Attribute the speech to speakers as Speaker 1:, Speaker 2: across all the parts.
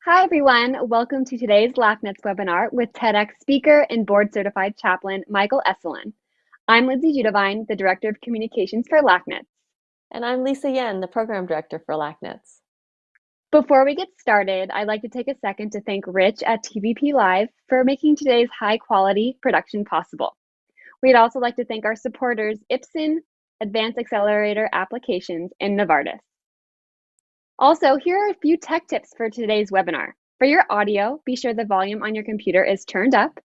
Speaker 1: Hi, everyone. Welcome to today's LACNETS webinar with TEDx speaker and board-certified chaplain, Michael Eselun. I'm Lindsay Judavine, the Director of Communications for LACNETS.
Speaker 2: And I'm Lisa Yen, the Program Director for LACNETS.
Speaker 1: Before we get started, I'd like to take a second to thank Rich at TVP Live for making today's high-quality production possible. We'd also like to thank our supporters, Ipsen, Advanced Accelerator Applications, and Novartis. Also, here are a few tech tips for today's webinar. For your audio, be sure the volume on your computer is turned up.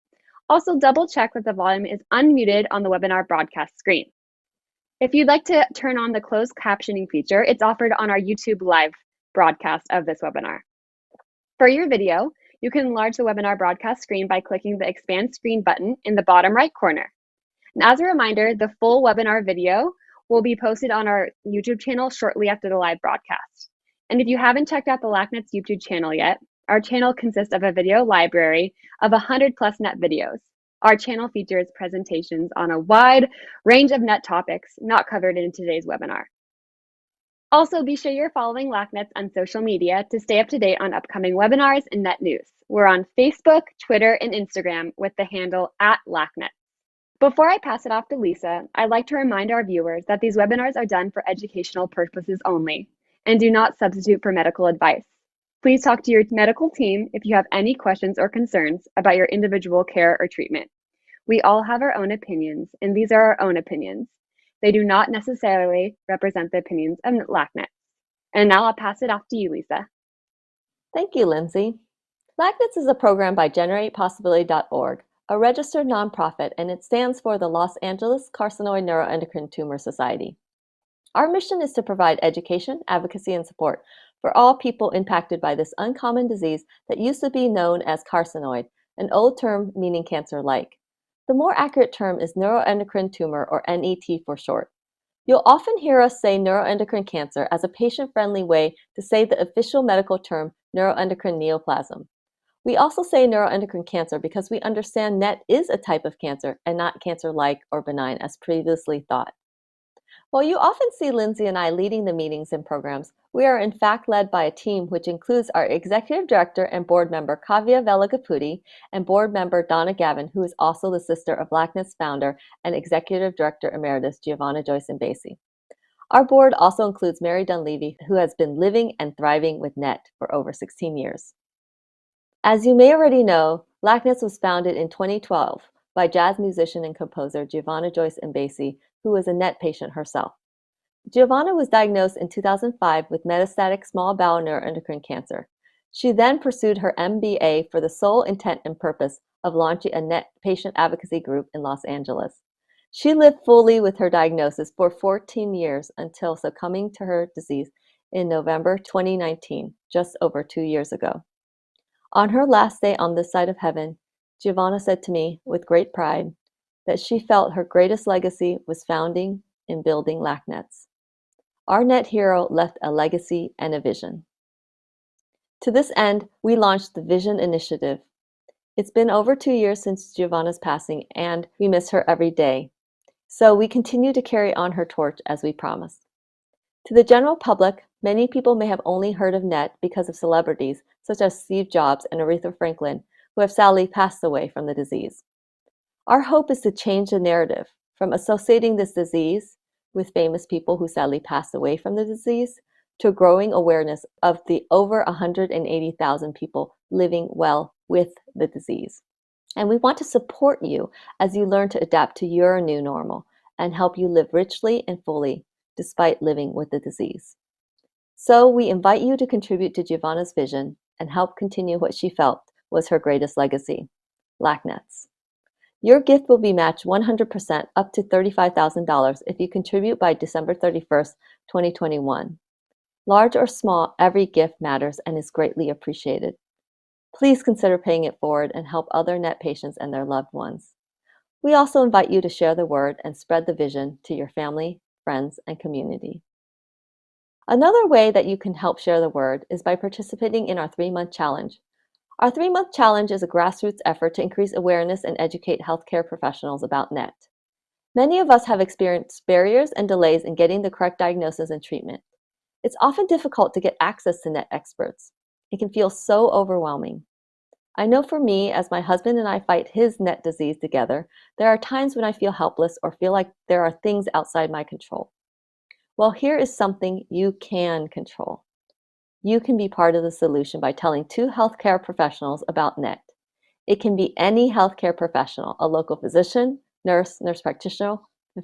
Speaker 1: Also, double check that the volume is unmuted on the webinar broadcast screen. If you'd like to turn on the closed captioning feature, it's offered on our YouTube live broadcast of this webinar. For your video, you can enlarge the webinar broadcast screen by clicking the Expand Screen button in the bottom right corner. And as a reminder, the full webinar video will be posted on our YouTube channel shortly after the live broadcast. And if you haven't checked out the LACNETS YouTube channel yet, our channel consists of a video library of 100+ net videos. Our channel features presentations on a wide range of net topics not covered in today's webinar. Also, be sure you're following LACNETS on social media to stay up to date on upcoming webinars and net news. We're on Facebook, Twitter, and Instagram with the handle @LACNETS. Before I pass it off to Lisa, I'd like to remind our viewers that these webinars are done for educational purposes only and do not substitute for medical advice. Please talk to your medical team if you have any questions or concerns about your individual care or treatment. We all have our own opinions, and these are our own opinions. They do not necessarily represent the opinions of LACNET. And now I'll pass it off to you, Lisa.
Speaker 2: Thank you, Lindsay. LACNETS is a program by GeneratePossibility.org, a registered nonprofit, and it stands for the Los Angeles Carcinoid Neuroendocrine Tumor Society. Our mission is to provide education, advocacy, and support for all people impacted by this uncommon disease that used to be known as carcinoid, an old term meaning cancer-like. The more accurate term is neuroendocrine tumor, or NET for short. You'll often hear us say neuroendocrine cancer as a patient-friendly way to say the official medical term neuroendocrine neoplasm. We also say neuroendocrine cancer because we understand NET is a type of cancer and not cancer-like or benign as previously thought. While you often see Lindsay and I leading the meetings and programs, we are in fact led by a team which includes our Executive Director and Board Member Kavya Velagapudi and Board Member Donna Gavin, who is also the sister of LACNETS founder and Executive Director Emeritus Giovanna Joyce Mbesi. Our board also includes Mary Dunleavy, who has been living and thriving with NET for over 16 years. As you may already know, LACNETS was founded in 2012 by jazz musician and composer Giovanna Joyce Mbesi, who was a NET patient herself. Giovanna was diagnosed in 2005 with metastatic small bowel neuroendocrine cancer. She then pursued her MBA for the sole intent and purpose of launching a NET patient advocacy group in Los Angeles. She lived fully with her diagnosis for 14 years until succumbing to her disease in November 2019, just over 2 years ago. On her last day on this side of heaven, Giovanna said to me with great pride that she felt her greatest legacy was founding and building LACNETS. Our NET hero left a legacy and a vision. To this end, we launched the Vision Initiative. It's been over 2 years since Giovanna's passing, and we miss her every day. So we continue to carry on her torch as we promised. To the general public, many people may have only heard of NET because of celebrities such as Steve Jobs and Aretha Franklin, who have sadly passed away from the disease. Our hope is to change the narrative from associating this disease with famous people who sadly passed away from the disease to growing awareness of the over 180,000 people living well with the disease. And we want to support you as you learn to adapt to your new normal and help you live richly and fully despite living with the disease. So we invite you to contribute to Giovanna's vision and help continue what she felt was her greatest legacy, LACNETS. Your gift will be matched 100% up to $35,000 if you contribute by December 31st, 2021. Large or small, every gift matters and is greatly appreciated. Please consider paying it forward and help other NET patients and their loved ones. We also invite you to share the word and spread the vision to your family, friends, and community. Another way that you can help share the word is by participating in our 3-month challenge. Our 3-month challenge is a grassroots effort to increase awareness and educate healthcare professionals about NET. Many of us have experienced barriers and delays in getting the correct diagnosis and treatment. It's often difficult to get access to NET experts. It can feel so overwhelming. I know for me, as my husband and I fight his NET disease together, there are times when I feel helpless or feel like there are things outside my control. Well, here is something you can control. You can be part of the solution by telling 2 healthcare professionals about NET. It can be any healthcare professional, a local physician, nurse practitioner,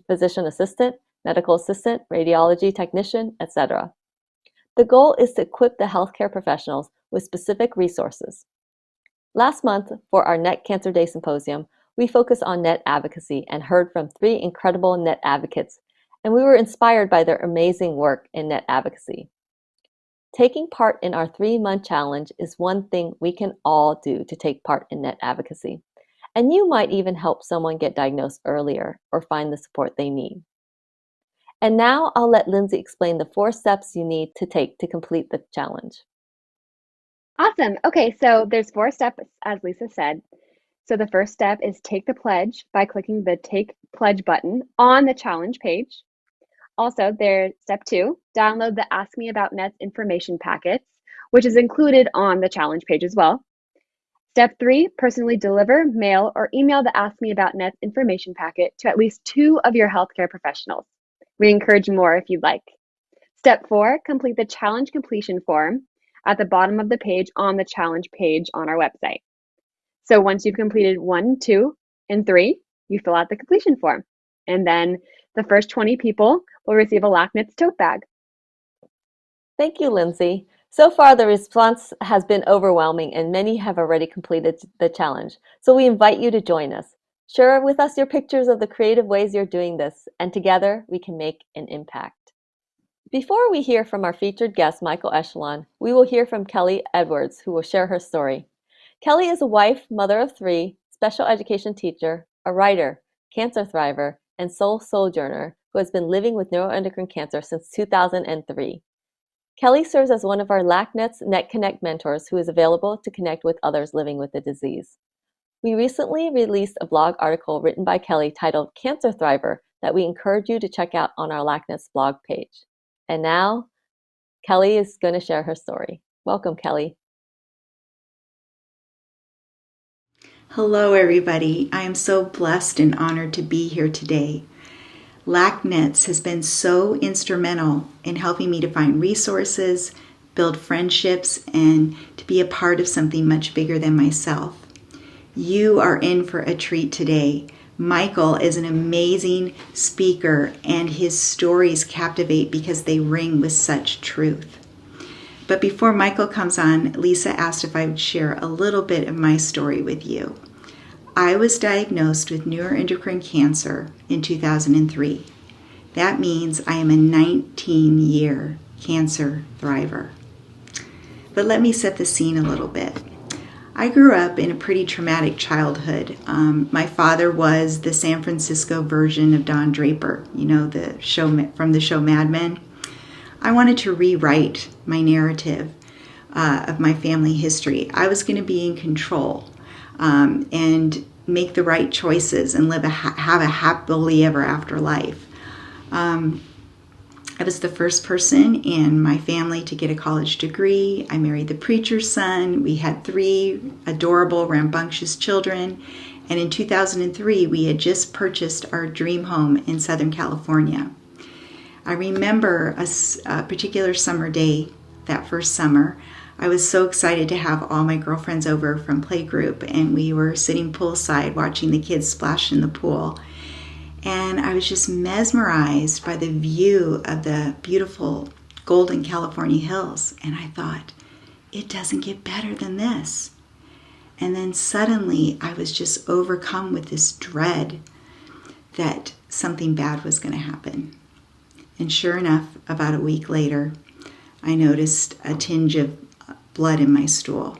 Speaker 2: physician assistant, medical assistant, radiology technician, etc. The goal is to equip the healthcare professionals with specific resources. Last month, for our NET Cancer Day Symposium, we focused on NET advocacy and heard from 3 incredible NET advocates, and we were inspired by their amazing work in NET advocacy. Taking part in our 3-month challenge is one thing we can all do to take part in NET advocacy, and you might even help someone get diagnosed earlier or find the support they need. And now I'll let Lindsay explain the 4 steps you need to take to complete the challenge.
Speaker 1: Awesome. Okay, so there's 4 steps, as Lisa said. So the first step is take the pledge by clicking the Take Pledge button on the challenge page. Also, there's step 2, download the Ask Me About NETs information packets, which is included on the challenge page as well. Step 3, personally deliver, mail, or email the Ask Me About NETS information packet to at least 2 of your healthcare professionals. We encourage more if you'd like. Step 4, complete the challenge completion form at the bottom of the page on the challenge page on our website. So once you've completed 1, 2, and 3, you fill out the completion form. And then the first 20 people will receive a LACNETS tote bag.
Speaker 2: Thank you, Lindsay. So far, the response has been overwhelming and many have already completed the challenge. So we invite you to join us. Share with us your pictures of the creative ways you're doing this, and together we can make an impact. Before we hear from our featured guest, Michael Eselun, we will hear from Kelly Edwards, who will share her story. Kelly is a wife, mother of 3, special education teacher, a writer, cancer thriver, and soul sojourner who has been living with neuroendocrine cancer since 2003. Kelly serves as one of our LACNETS NetConnect mentors who is available to connect with others living with the disease. We recently released a blog article written by Kelly titled Cancer Thriver that we encourage you to check out on our LACNETS blog page. And now, Kelly is going to share her story. Welcome, Kelly.
Speaker 3: Hello, everybody. I am so blessed and honored to be here today. LACNETS has been so instrumental in helping me to find resources, build friendships, and to be a part of something much bigger than myself. You are in for a treat today. Michael is an amazing speaker, and his stories captivate because they ring with such truth. But before Michael comes on, Lisa asked if I would share a little bit of my story with you. I was diagnosed with neuroendocrine cancer in 2003. That means I am a 19-year cancer thriver. But let me set the scene a little bit. I grew up in a pretty traumatic childhood. My father was the San Francisco version of Don Draper, you know, the show from the show Mad Men. I wanted to rewrite my narrative of my family history. I was going to be in control and make the right choices and have a happily ever after life. I was the first person in my family to get a college degree. I married the preacher's son. We had 3 adorable, rambunctious children. And in 2003, we had just purchased our dream home in Southern California. I remember a particular summer day, that first summer. I was so excited to have all my girlfriends over from playgroup, and we were sitting poolside watching the kids splash in the pool. And I was just mesmerized by the view of the beautiful golden California hills. And I thought, it doesn't get better than this. And then suddenly I was just overcome with this dread that something bad was going to happen. And sure enough, about a week later, I noticed a tinge of blood in my stool.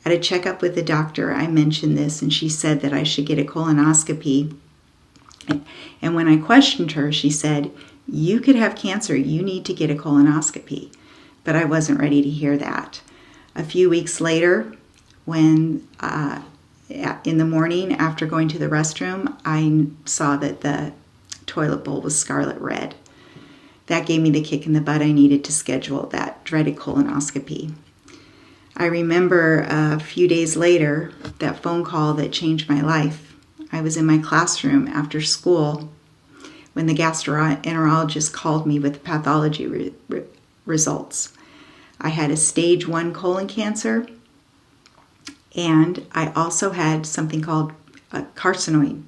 Speaker 3: At a checkup with the doctor, I mentioned this, and she said that I should get a colonoscopy. And when I questioned her, she said, "You could have cancer. You need to get a colonoscopy." But I wasn't ready to hear that. A few weeks later, when in the morning after going to the restroom, I saw that the toilet bowl was scarlet red. That gave me the kick in the butt I needed to schedule that dreaded colonoscopy. I remember a few days later, that phone call that changed my life. I was in my classroom after school when the gastroenterologist called me with pathology results. I had a stage 1 colon cancer, and I also had something called a carcinoid.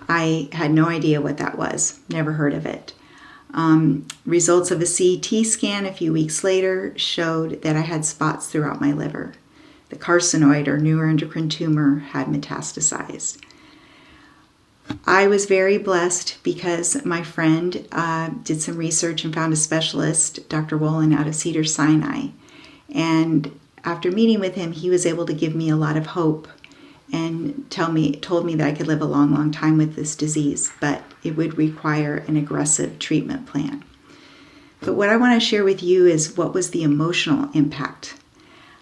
Speaker 3: I had no idea what that was, never heard of it. Results of a CT scan a few weeks later showed that I had spots throughout my liver. The carcinoid or neuroendocrine tumor had metastasized. I was very blessed because my friend did some research and found a specialist, Dr. Wolin, out of Cedars-Sinai. And after meeting with him, he was able to give me a lot of hope and told me that I could live a long, long time with this disease, but it would require an aggressive treatment plan. But what I want to share with you is what was the emotional impact.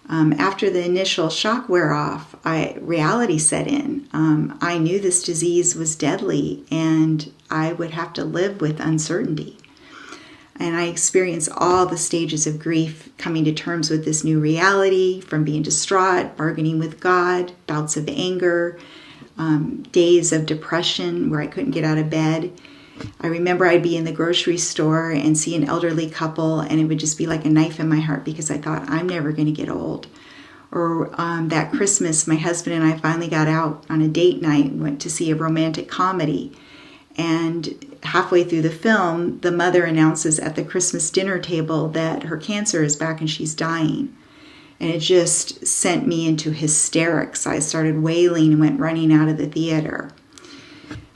Speaker 3: After the initial shock wear off, reality set in. I knew this disease was deadly and I would have to live with uncertainty. And I experienced all the stages of grief, coming to terms with this new reality, from being distraught, bargaining with God, bouts of anger, days of depression where I couldn't get out of bed. I remember I'd be in the grocery store and see an elderly couple, and it would just be like a knife in my heart because I thought, I'm never going to get old. Or that Christmas, my husband and I finally got out on a date night, went to see a romantic comedy. And halfway through the film, the mother announces at the Christmas dinner table that her cancer is back and she's dying. And it just sent me into hysterics. I started wailing and went running out of the theater.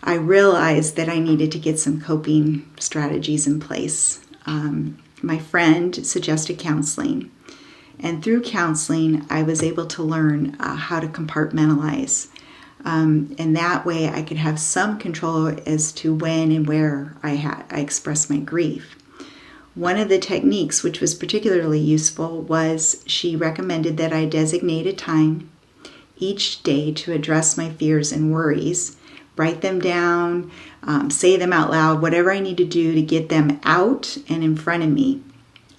Speaker 3: I realized that I needed to get some coping strategies in place. My friend suggested counseling. And through counseling, I was able to learn how to compartmentalize. And that way I could have some control as to when and where I expressed my grief. One of the techniques, which was particularly useful, was she recommended that I designate a time each day to address my fears and worries, write them down, say them out loud, whatever I need to do to get them out and in front of me.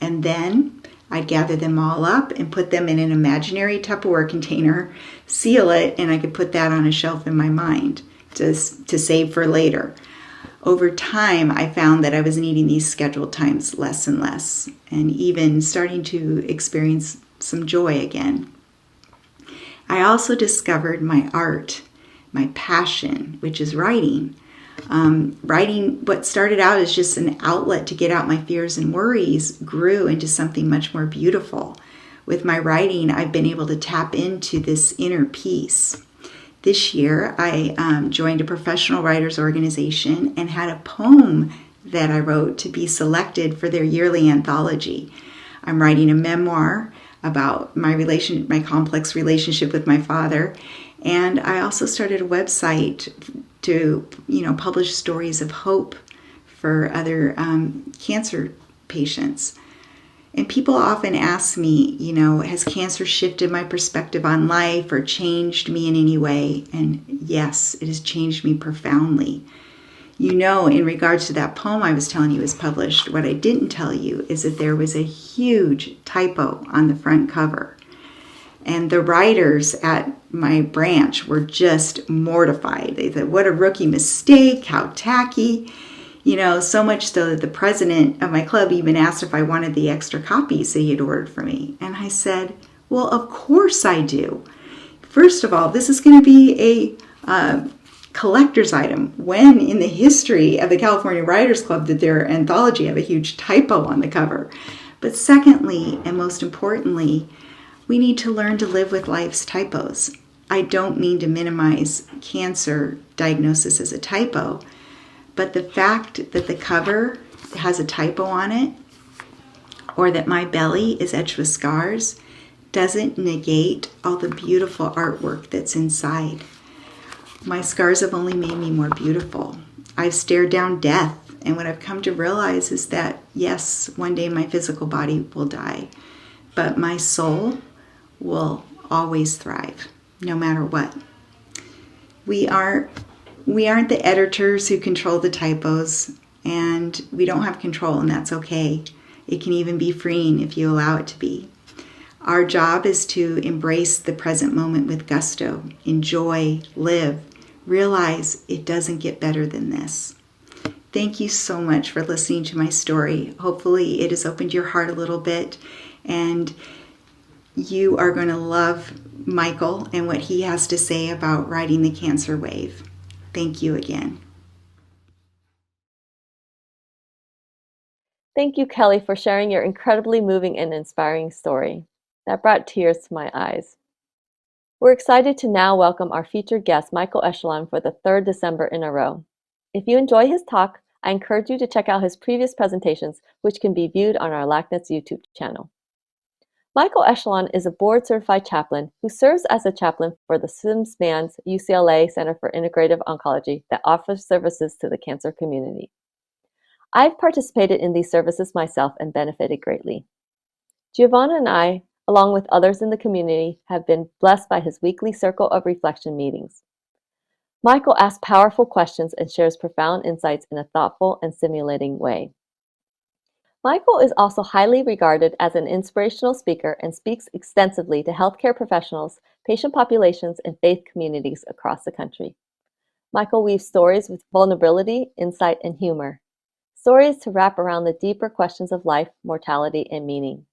Speaker 3: And then I'd gather them all up and put them in an imaginary Tupperware container, seal it, and I could put that on a shelf in my mind to save for later. Over time, I found that I was needing these scheduled times less and less, and even starting to experience some joy again. I also discovered my art, my passion, which is writing. Writing, what started out as just an outlet to get out my fears and worries, grew into something much more beautiful. With my writing, I've been able to tap into this inner peace. This year, I joined a professional writers organization and had a poem that I wrote to be selected for their yearly anthology. I'm writing a memoir about my complex relationship with my father, and I also started a website to, publish stories of hope for other cancer patients. And people often ask me, has cancer shifted my perspective on life or changed me in any way? And yes, it has changed me profoundly. In regards to that poem I was telling you was published, what I didn't tell you is that there was a huge typo on the front cover. And the writers at my branch were just mortified. They said, what a rookie mistake, how tacky. So much so that the president of my club even asked if I wanted the extra copies that he had ordered for me. And I said, well, of course I do. First of all, this is going to be a collector's item. When in the history of the California Writers Club did their anthology have a huge typo on the cover? But secondly, and most importantly, we need to learn to live with life's typos. I don't mean to minimize cancer diagnosis as a typo, but the fact that the cover has a typo on it, or that my belly is etched with scars, doesn't negate all the beautiful artwork that's inside. My scars have only made me more beautiful. I've stared down death, and what I've come to realize is that, yes, one day my physical body will die, but my soul will always thrive, no matter what. We aren't the editors who control the typos, and we don't have control, and that's okay. It can even be freeing if you allow it to be. Our job is to embrace the present moment with gusto, enjoy, live, realize it doesn't get better than this. Thank you so much for listening to my story. Hopefully it has opened your heart a little bit, and you are going to love Michael and what he has to say about riding the cancer wave. Thank you again.
Speaker 2: Thank you, Kelly, for sharing your incredibly moving and inspiring story. That brought tears to my eyes. We're excited to now welcome our featured guest, Michael Eselun, for the third December in a row. If you enjoy his talk, I encourage you to check out his previous presentations, which can be viewed on our LACNETS YouTube channel. Michael Eselun is a board-certified chaplain who serves as a chaplain for the Mann UCLA Center for Integrative Oncology that offers services to the cancer community. I've participated in these services myself and benefited greatly. Giovanna and I, along with others in the community, have been blessed by his weekly Circle of Reflection meetings. Michael asks powerful questions and shares profound insights in a thoughtful and stimulating way. Michael is also highly regarded as an inspirational speaker and speaks extensively to healthcare professionals, patient populations, and faith communities across the country. Michael weaves stories with vulnerability, insight, and humor. Stories to wrap around the deeper questions of life, mortality, and meaning.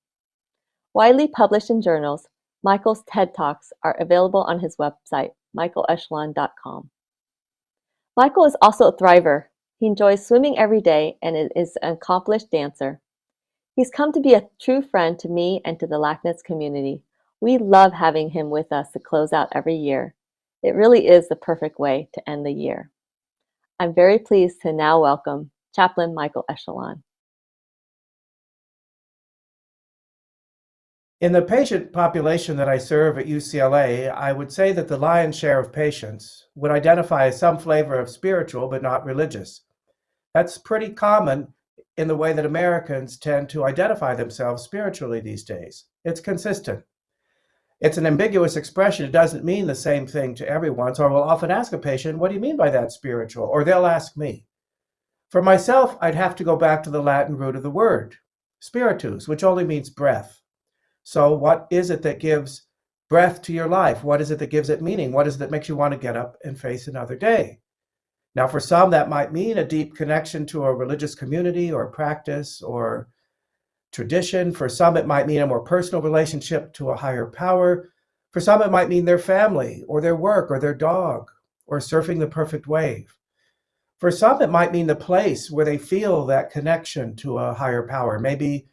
Speaker 2: Widely published in journals, Michael's TED Talks are available on his website, michaeleselun.com. Michael is also a thriver. He enjoys swimming every day and is an accomplished dancer. He's come to be a true friend to me and to the LACNETS community. We love having him with us to close out every year. It really is the perfect way to end the year. I'm very pleased to now welcome Chaplain Michael Eselun.
Speaker 4: In the patient population that I serve at UCLA, I would say that the lion's share of patients would identify as some flavor of spiritual but not religious. That's pretty common in the way that Americans tend to identify themselves spiritually these days. It's consistent. It's an ambiguous expression. It doesn't mean the same thing to everyone. So I will often ask a patient, what do you mean by that spiritual? Or they'll ask me. For myself, I'd have to go back to the Latin root of the word, spiritus, which only means breath. So what is it that gives breath to your life? What is it that gives it meaning? What is it that makes you want to get up and face another day? Now, for some, that might mean a deep connection to a religious community or practice or tradition. For some, it might mean a more personal relationship to a higher power. For some, it might mean their family or their work or their dog or surfing the perfect wave. For some, it might mean the place where they feel that connection to a higher power, maybe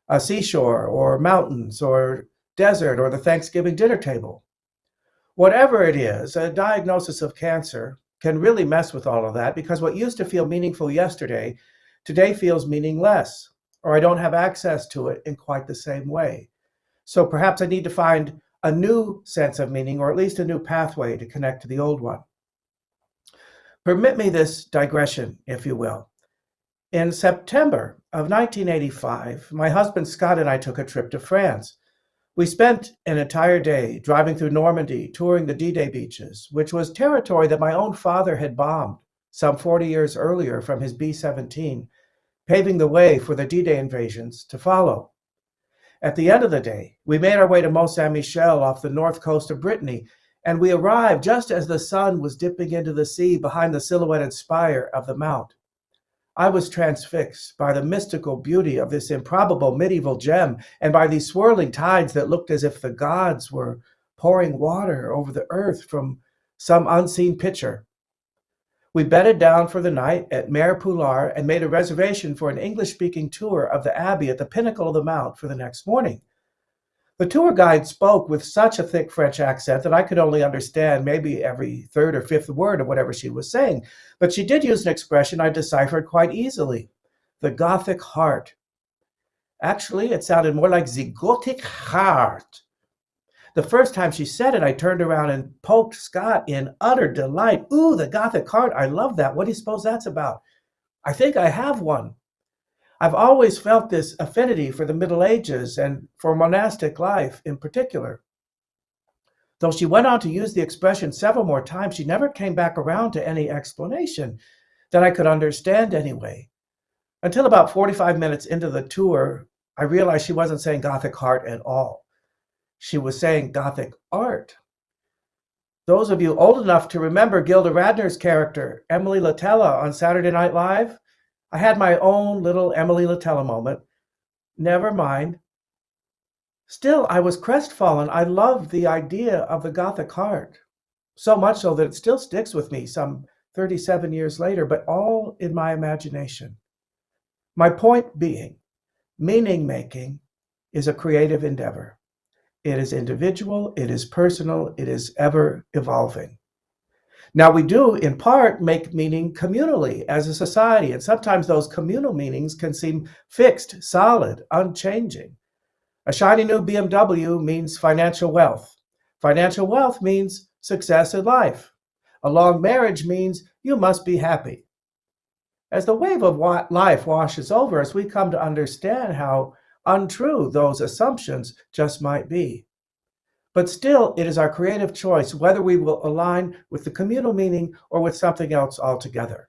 Speaker 4: a seashore or mountains or desert or the Thanksgiving dinner table. Whatever it is, a diagnosis of cancer can really mess with all of that because what used to feel meaningful yesterday, today feels meaningless, or I don't have access to it in quite the same way. So perhaps I need to find a new sense of meaning, or at least a new pathway to connect to the old one. Permit me this digression, if you will. In September of 1985, my husband Scott and I took a trip to France. We spent an entire day driving through Normandy, touring the D-Day beaches, which was territory that my own father had bombed some 40 years earlier from his B-17, paving the way for the D-Day invasions to follow. At the end of the day, we made our way to Mont Saint-Michel off the north coast of Brittany, and we arrived just as the sun was dipping into the sea behind the silhouetted spire of the mount. I was transfixed by the mystical beauty of this improbable medieval gem and by these swirling tides that looked as if the gods were pouring water over the earth from some unseen pitcher. We bedded down for the night at Mare Poulard and made a reservation for an English-speaking tour of the abbey at the pinnacle of the mount for the next morning. The tour guide spoke with such a thick French accent that I could only understand maybe every third or fifth word of whatever she was saying. But she did use an expression I deciphered quite easily, the Gothic heart. Actually, it sounded more like the Gothic heart. The first time she said it, I turned around and poked Scott in utter delight. Ooh, the Gothic heart, I love that. What do you suppose that's about? I think I have one. I've always felt this affinity for the Middle Ages and for monastic life in particular. Though she went on to use the expression several more times, she never came back around to any explanation that I could understand anyway. Until about 45 minutes into the tour, I realized she wasn't saying Gothic heart at all. She was saying Gothic art. Those of you old enough to remember Gilda Radner's character, Emily Latella, on Saturday Night Live, I had my own little Emily Latella moment. Never mind. Still, I was crestfallen. I loved the idea of the Gothic heart, so much so that it still sticks with me some 37 years later, but all in my imagination. My point being, meaning-making is a creative endeavor. It is individual, it is personal, it is ever evolving. Now, we do, in part, make meaning communally as a society, and sometimes those communal meanings can seem fixed, solid, unchanging. A shiny new BMW means financial wealth. Financial wealth means success in life. A long marriage means you must be happy. As the wave of life washes over us, we come to understand how untrue those assumptions just might be. But still, it is our creative choice whether we will align with the communal meaning or with something else altogether.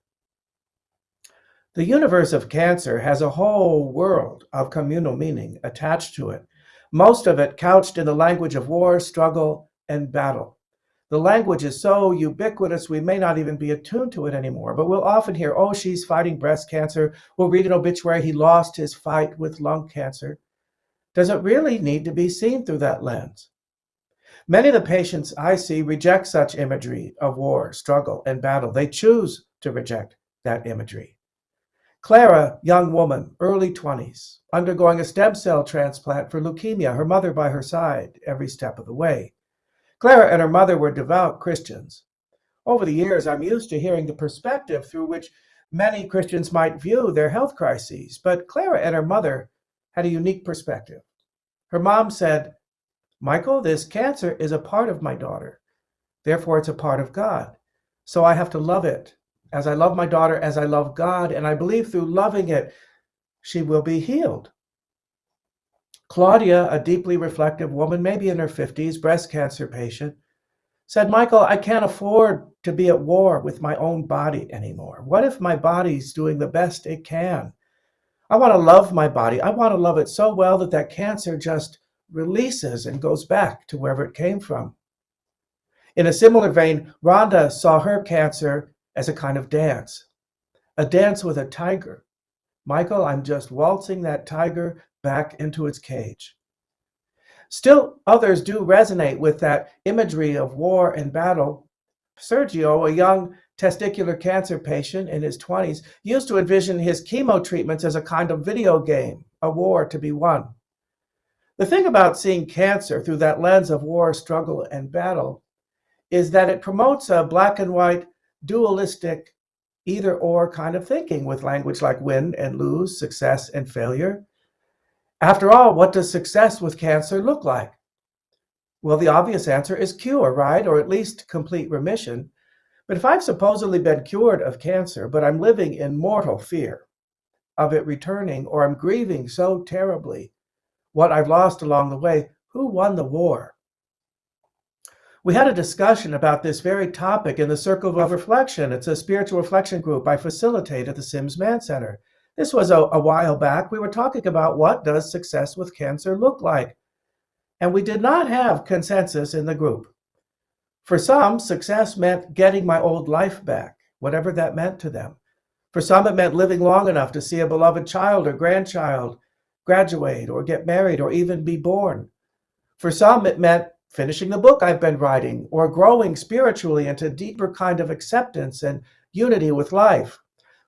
Speaker 4: The universe of cancer has a whole world of communal meaning attached to it, most of it couched in the language of war, struggle, and battle. The language is so ubiquitous we may not even be attuned to it anymore, but we'll often hear, oh, she's fighting breast cancer. We'll read an obituary, he lost his fight with lung cancer. Does it really need to be seen through that lens? Many of the patients I see reject such imagery of war, struggle, and battle. They choose to reject that imagery. Clara, young woman, early 20s, undergoing a stem cell transplant for leukemia, her mother by her side every step of the way. Clara and her mother were devout Christians. Over the years, I'm used to hearing the perspective through which many Christians might view their health crises, but Clara and her mother had a unique perspective. Her mom said, Michael, this cancer is a part of my daughter. Therefore, it's a part of God. So I have to love it as I love my daughter, as I love God, and I believe through loving it, she will be healed. Claudia, a deeply reflective woman, maybe in her 50s, breast cancer patient, said, Michael, I can't afford to be at war with my own body anymore. What if my body's doing the best it can? I want to love my body. I want to love it so well that that cancer just releases and goes back to wherever it came from. In a similar vein, Rhonda saw her cancer as a kind of dance, a dance with a tiger. Michael, I'm just waltzing that tiger back into its cage. Still, others do resonate with that imagery of war and battle. Sergio, a young testicular cancer patient in his 20s, used to envision his chemo treatments as a kind of video game, a war to be won. The thing about seeing cancer through that lens of war, struggle, and battle is that it promotes a black and white, dualistic, either-or kind of thinking with language like win and lose, success and failure. After all, what does success with cancer look like? Well, the obvious answer is cure, right? Or at least complete remission. But if I've supposedly been cured of cancer, but I'm living in mortal fear of it returning, or I'm grieving so terribly what I've lost along the way, who won the war? We had a discussion about this very topic in the Circle of Reflection. It's a spiritual reflection group I facilitate at the Sims Mann Center. This was a while back. We were talking about what does success with cancer look like? And we did not have consensus in the group. For some, success meant getting my old life back, whatever that meant to them. For some, it meant living long enough to see a beloved child or grandchild graduate or get married or even be born. For some, it meant finishing the book I've been writing or growing spiritually into deeper kind of acceptance and unity with life.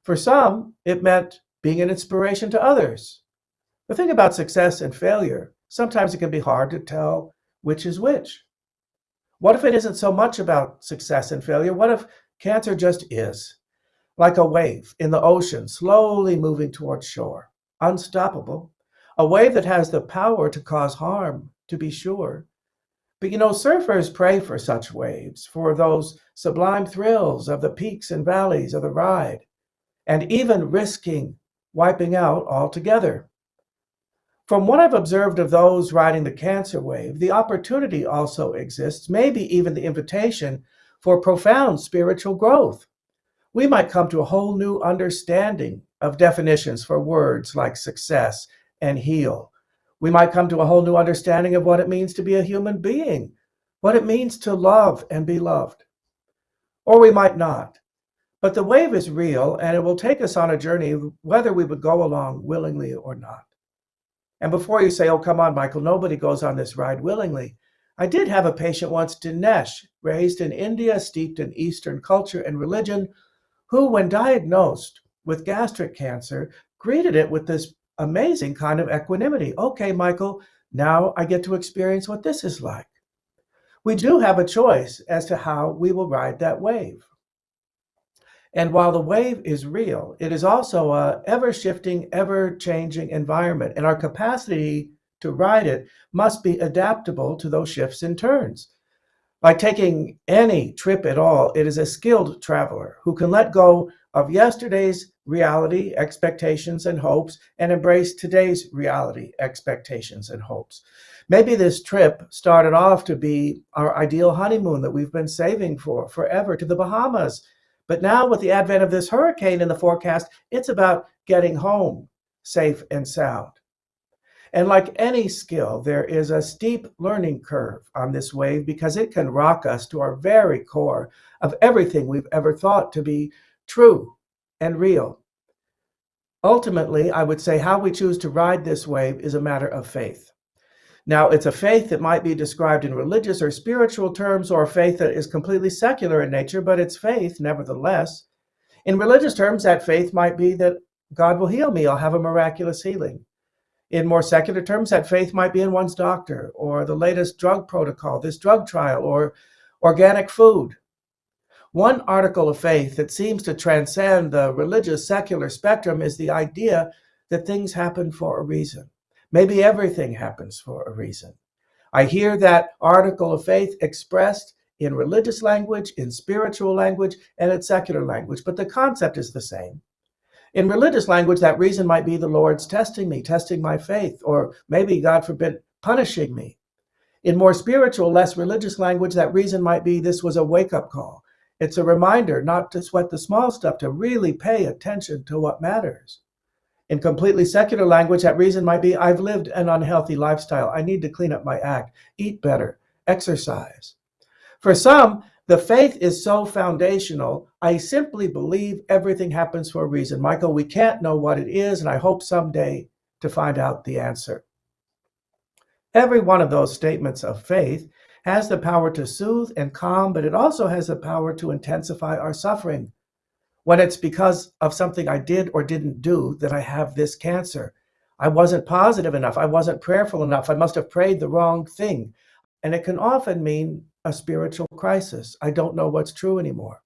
Speaker 4: For some, it meant being an inspiration to others. The thing about success and failure, sometimes it can be hard to tell which is which. What if it isn't so much about success and failure? What if cancer just is, like a wave in the ocean, slowly moving towards shore, unstoppable, a wave that has the power to cause harm, to be sure. But surfers pray for such waves, for those sublime thrills of the peaks and valleys of the ride, and even risking wiping out altogether. From what I've observed of those riding the cancer wave, the opportunity also exists, maybe even the invitation for profound spiritual growth. We might come to a whole new understanding of definitions for words like success and heal. We might come to a whole new understanding of what it means to be a human being, what it means to love and be loved. Or we might not. But the wave is real, and it will take us on a journey whether we would go along willingly or not. And before you say, oh, come on, Michael, nobody goes on this ride willingly. I did have a patient once, Dinesh, raised in India, steeped in Eastern culture and religion, who, when diagnosed with gastric cancer, greeted it with this amazing kind of equanimity. Okay, Michael, now I get to experience what this is like. We do have a choice as to how we will ride that wave. And while the wave is real, it is also a ever-shifting, ever-changing environment, and our capacity to ride it must be adaptable to those shifts and turns. By taking any trip at all, it is a skilled traveler who can let go of yesterday's reality, expectations, and hopes, and embrace today's reality, expectations, and hopes. Maybe this trip started off to be our ideal honeymoon that we've been saving for forever to the Bahamas. But now with the advent of this hurricane in the forecast, it's about getting home safe and sound. And like any skill, there is a steep learning curve on this wave because it can rock us to our very core of everything we've ever thought to be true and real. Ultimately, I would say how we choose to ride this wave is a matter of faith. Now, it's a faith that might be described in religious or spiritual terms, or a faith that is completely secular in nature, but it's faith nevertheless. In religious terms, that faith might be that God will heal me, I'll have a miraculous healing. In more secular terms, that faith might be in one's doctor, or the latest drug protocol, this drug trial, or organic food. One article of faith that seems to transcend the religious secular spectrum is the idea that things happen for a reason. Maybe everything happens for a reason. I hear that article of faith expressed in religious language, in spiritual language, and in secular language, but the concept is the same. In religious language, that reason might be the Lord's testing me, testing my faith, or maybe, God forbid, punishing me. In more spiritual, less religious language, that reason might be this was a wake-up call. It's a reminder not to sweat the small stuff, to really pay attention to what matters. In completely secular language, that reason might be I've lived an unhealthy lifestyle. I need to clean up my act, eat better, exercise. For some, the faith is so foundational, I simply believe everything happens for a reason. Michael, we can't know what it is, and I hope someday to find out the answer. Every one of those statements of faith has the power to soothe and calm, but it also has the power to intensify our suffering. When it's because of something I did or didn't do that I have this cancer. I wasn't positive enough. I wasn't prayerful enough. I must have prayed the wrong thing. And it can often mean a spiritual crisis. I don't know what's true anymore.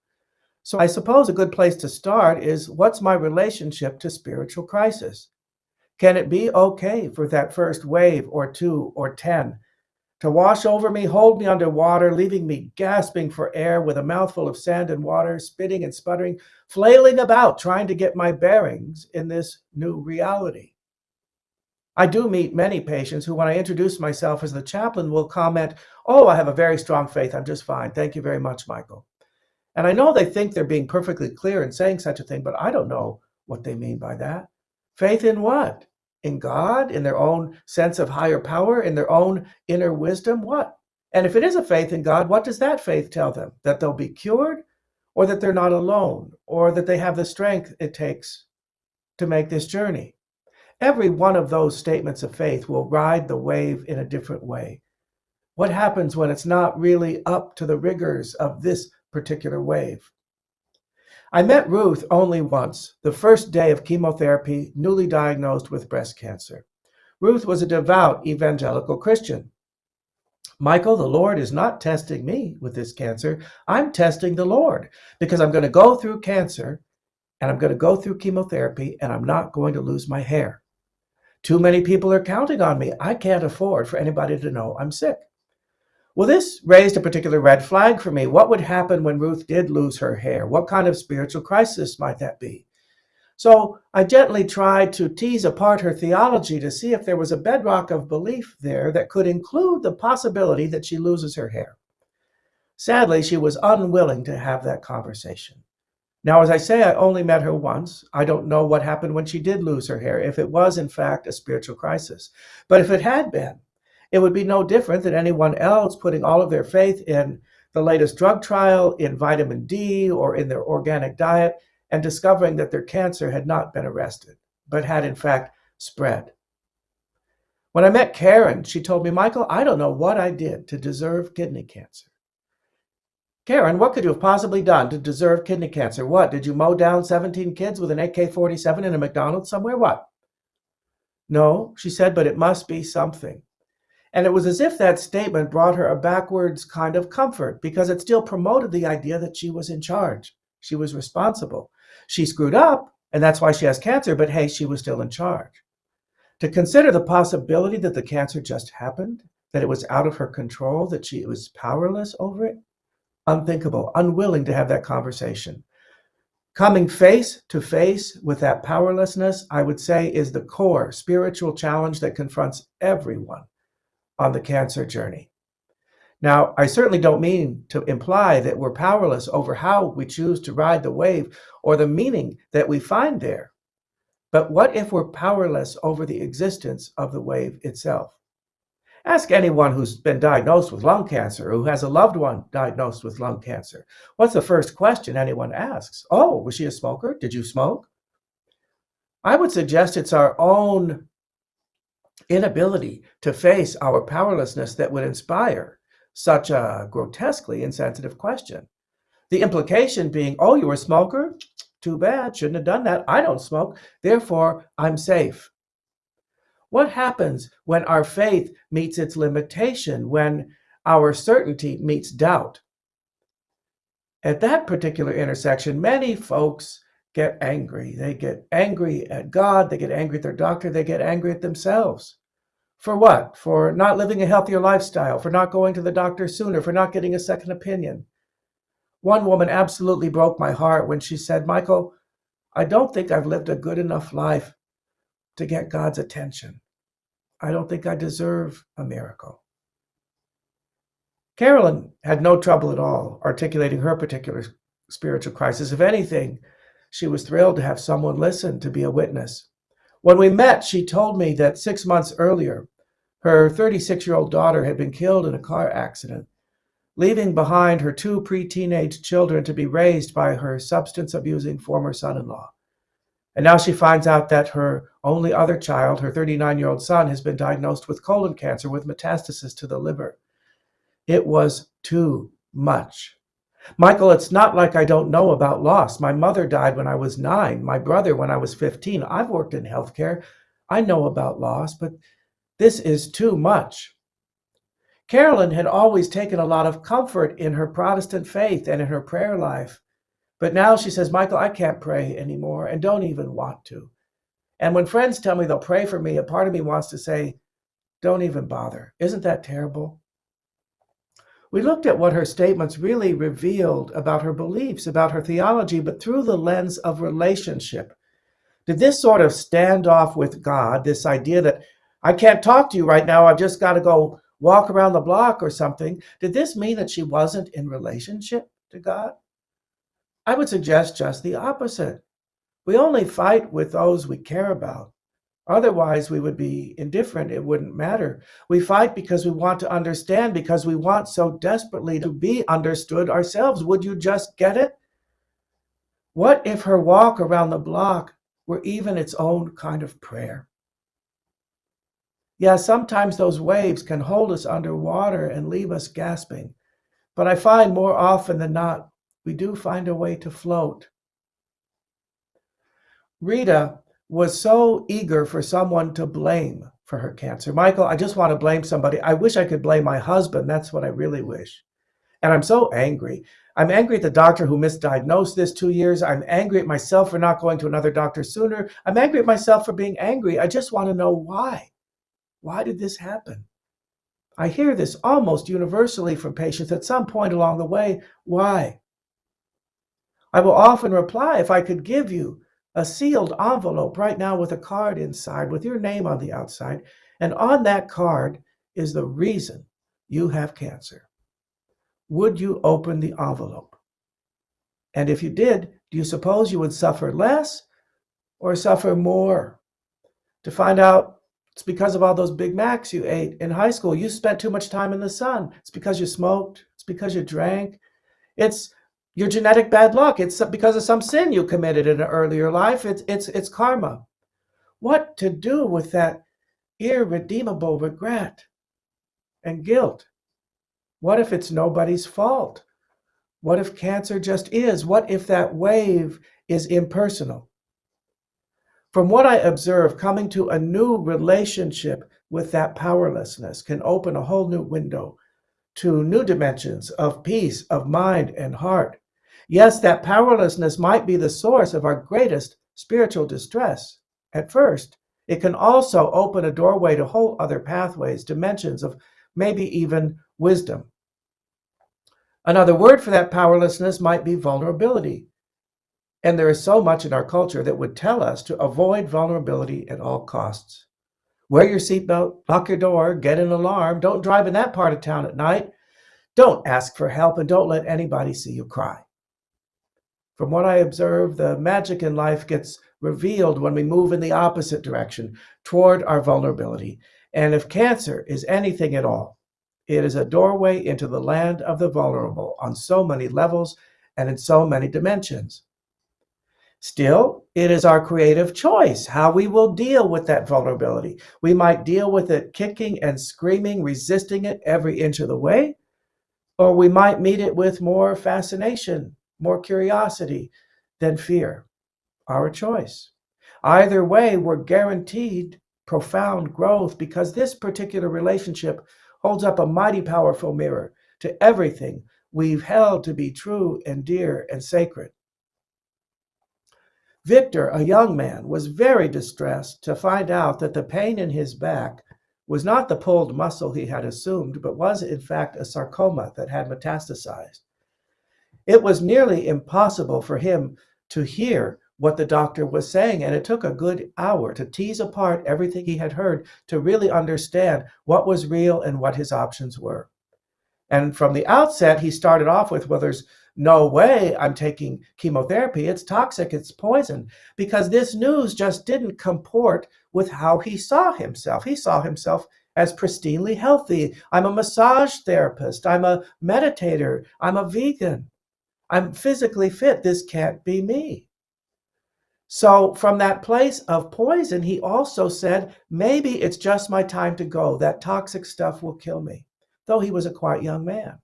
Speaker 4: So I suppose a good place to start is, what's my relationship to spiritual crisis? Can it be okay for that first wave or 2 or 10 to wash over me, hold me underwater, leaving me gasping for air with a mouthful of sand and water, spitting and sputtering, flailing about, trying to get my bearings in this new reality? I do meet many patients who, when I introduce myself as the chaplain, will comment, "Oh, I have a very strong faith. I'm just fine. Thank you very much, Michael." And I know they think they're being perfectly clear in saying such a thing, but I don't know what they mean by that. Faith in what? In God? In their own sense of higher power? In their own inner wisdom? What? And if it is a faith in God, what does that faith tell them? That they'll be cured? Or that they're not alone? Or that they have the strength it takes to make this journey? Every one of those statements of faith will ride the wave in a different way. What happens when it's not really up to the rigors of this particular wave? I met Ruth only once, the first day of chemotherapy, newly diagnosed with breast cancer. Ruth was a devout evangelical Christian. "Michael, the Lord is not testing me with this cancer. I'm testing the Lord because I'm going to go through cancer and I'm going to go through chemotherapy and I'm not going to lose my hair. Too many people are counting on me. I can't afford for anybody to know I'm sick." Well, this raised a particular red flag for me. What would happen when Ruth did lose her hair? What kind of spiritual crisis might that be? So I gently tried to tease apart her theology to see if there was a bedrock of belief there that could include the possibility that she loses her hair. Sadly, she was unwilling to have that conversation. Now, as I say, I only met her once. I don't know what happened when she did lose her hair, if it was, in fact, a spiritual crisis. But if it had been, it would be no different than anyone else putting all of their faith in the latest drug trial, in vitamin D, or in their organic diet, and discovering that their cancer had not been arrested, but had, in fact, spread. When I met Karen, she told me, "Michael, I don't know what I did to deserve kidney cancer." Karen, what could you have possibly done to deserve kidney cancer? What, did you mow down 17 kids with an AK-47 in a McDonald's somewhere? What? No, she said, but it must be something. And it was as if that statement brought her a backwards kind of comfort, because it still promoted the idea that she was in charge. She was responsible. She screwed up, and that's why she has cancer, but hey, she was still in charge. To consider the possibility that the cancer just happened, that it was out of her control, that she was powerless over it, unthinkable, unwilling to have that conversation. Coming face to face with that powerlessness, I would say, is the core spiritual challenge that confronts everyone on the cancer journey. Now, I certainly don't mean to imply that we're powerless over how we choose to ride the wave or the meaning that we find there. But what if we're powerless over the existence of the wave itself? Ask anyone who's been diagnosed with lung cancer or who has a loved one diagnosed with lung cancer. What's the first question anyone asks? Oh, was she a smoker? Did you smoke? I would suggest it's our own inability to face our powerlessness that would inspire such a grotesquely insensitive question. The implication being, oh, you were a smoker? Too bad, shouldn't have done that. I don't smoke, therefore I'm safe. What happens when our faith meets its limitation, when our certainty meets doubt? At that particular intersection, many folks get angry. They get angry at God, they get angry at their doctor, they get angry at themselves. For what? For not living a healthier lifestyle, for not going to the doctor sooner, for not getting a second opinion. One woman absolutely broke my heart when she said, Michael, I don't think I've lived a good enough life to get God's attention. I don't think I deserve a miracle. Carolyn had no trouble at all articulating her particular spiritual crisis. If anything, she was thrilled to have someone listen, to be a witness. When we met, she told me that 6 months earlier, her 36-year-old daughter had been killed in a car accident, leaving behind her 2 pre-teenage children to be raised by her substance-abusing former son-in-law. And now she finds out that her only other child, her 39-year-old son, has been diagnosed with colon cancer with metastasis to the liver. It was too much. Michael, it's not like I don't know about loss. My mother died when I was 9, my brother when I was 15. I've worked in healthcare. I know about loss, but this is too much. Carolyn had always taken a lot of comfort in her Protestant faith and in her prayer life. But now she says, Michael, I can't pray anymore and don't even want to. And when friends tell me they'll pray for me, a part of me wants to say, don't even bother. Isn't that terrible? We looked at what her statements really revealed about her beliefs, about her theology, but through the lens of relationship. Did this sort of standoff with God, this idea that I can't talk to you right now, I've just got to go walk around the block or something, did this mean that she wasn't in relationship to God? I would suggest just the opposite. We only fight with those we care about. Otherwise, we would be indifferent. It wouldn't matter. We fight because we want to understand, because we want so desperately to be understood ourselves. Would you just get it? What if her walk around the block were even its own kind of prayer? Yeah, sometimes those waves can hold us underwater and leave us gasping. But I find more often than not, we do find a way to float. Rita was so eager for someone to blame for her cancer. Michael, I just want to blame somebody. I wish I could blame my husband. That's what I really wish. And I'm so angry. I'm angry at the doctor who misdiagnosed this 2 years. I'm angry at myself for not going to another doctor sooner. I'm angry at myself for being angry. I just want to know why. Why did this happen? I hear this almost universally from patients at some point along the way. Why? I will often reply, if I could give you a sealed envelope right now with a card inside, with your name on the outside, and on that card is the reason you have cancer. Would you open the envelope? And if you did, do you suppose you would suffer less or suffer more? To find out it's because of all those Big Macs you ate in high school. You spent too much time in the sun. It's because you smoked. It's because you drank. It's your genetic bad luck. It's because of some sin you committed in an earlier life. It's karma. What to do with that irredeemable regret and guilt? What if it's nobody's fault? What if cancer just is? What if that wave is impersonal? From what I observe, coming to a new relationship with that powerlessness can open a whole new window to new dimensions of peace, of mind and heart. Yes, that powerlessness might be the source of our greatest spiritual distress. At first, it can also open a doorway to whole other pathways, dimensions of maybe even wisdom. Another word for that powerlessness might be vulnerability. And there is so much in our culture that would tell us to avoid vulnerability at all costs. Wear your seatbelt, lock your door, get an alarm, don't drive in that part of town at night. Don't ask for help and don't let anybody see you cry. From what I observe, the magic in life gets revealed when we move in the opposite direction toward our vulnerability. And if cancer is anything at all, it is a doorway into the land of the vulnerable on so many levels and in so many dimensions. Still, it is our creative choice how we will deal with that vulnerability. We might deal with it kicking and screaming, resisting it every inch of the way, or we might meet it with more fascination, more curiosity than fear. Our choice. Either way, we're guaranteed profound growth because this particular relationship holds up a mighty powerful mirror to everything we've held to be true and dear and sacred. Victor, a young man, was very distressed to find out that the pain in his back was not the pulled muscle he had assumed, but was in fact a sarcoma that had metastasized. It was nearly impossible for him to hear what the doctor was saying, and it took a good hour to tease apart everything he had heard to really understand what was real and what his options were. And from the outset, he started off with, well, there's no way I'm taking chemotherapy. It's toxic, it's poison, because this news just didn't comport with how he saw himself. He saw himself as pristinely healthy. I'm a massage therapist. I'm a meditator. I'm a vegan. I'm physically fit. This can't be me. So from that place of poison, he also said, maybe it's just my time to go. That toxic stuff will kill me, though he was a quite young man.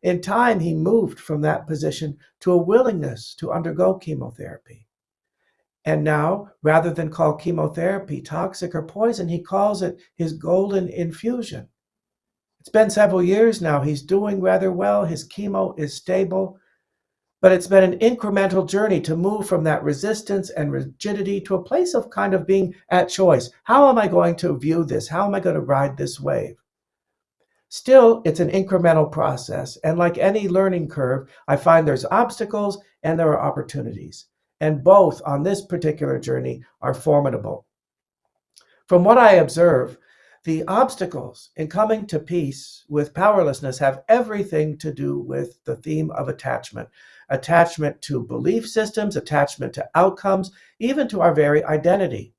Speaker 4: In time, he moved from that position to a willingness to undergo chemotherapy. And now, rather than call chemotherapy toxic or poison, he calls it his golden infusion. It's been several years now. He's doing rather well. His chemo is stable. But it's been an incremental journey to move from that resistance and rigidity to a place of kind of being at choice. How am I going to view this? How am I going to ride this wave? Still, it's an incremental process. And like any learning curve, I find there's obstacles and there are opportunities. And both on this particular journey are formidable. From what I observe, the obstacles in coming to peace with powerlessness have everything to do with the theme of attachment. Attachment to belief systems, attachment to outcomes, even to our very identity.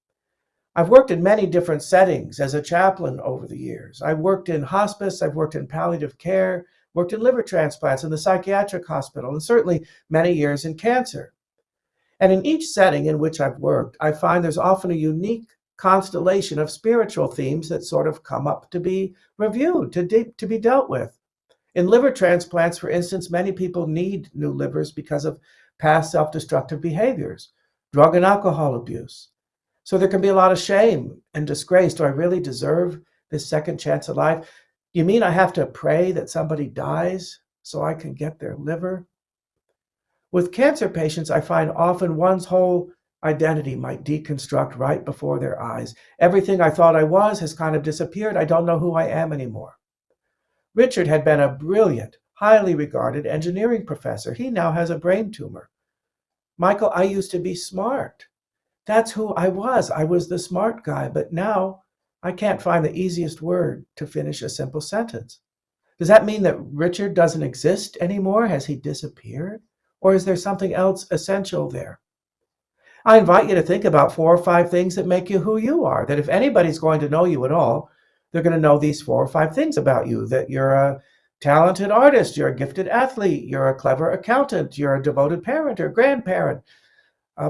Speaker 4: I've worked in many different settings as a chaplain over the years. I've worked in hospice, I've worked in palliative care, worked in liver transplants in the psychiatric hospital, and certainly many years in cancer. And in each setting in which I've worked, I find there's often a unique constellation of spiritual themes that sort of come up to be reviewed, to be dealt with. In liver transplants, for instance, many people need new livers because of past self-destructive behaviors, drug and alcohol abuse. So there can be a lot of shame and disgrace. Do I really deserve this second chance at life? You mean I have to pray that somebody dies so I can get their liver? With cancer patients, I find often one's whole identity might deconstruct right before their eyes. Everything I thought I was has kind of disappeared. I don't know who I am anymore. Richard had been a brilliant, highly regarded engineering professor. He now has a brain tumor. Michael, I used to be smart. That's who I was. I was the smart guy, but now I can't find the easiest word to finish a simple sentence. Does that mean that Richard doesn't exist anymore? Has he disappeared? Or is there something else essential there? I invite you to think about 4 or 5 things that make you who you are, that if anybody's going to know you at all, they're going to know these 4 or 5 things about you, that you're a talented artist, you're a gifted athlete, you're a clever accountant, you're a devoted parent or grandparent.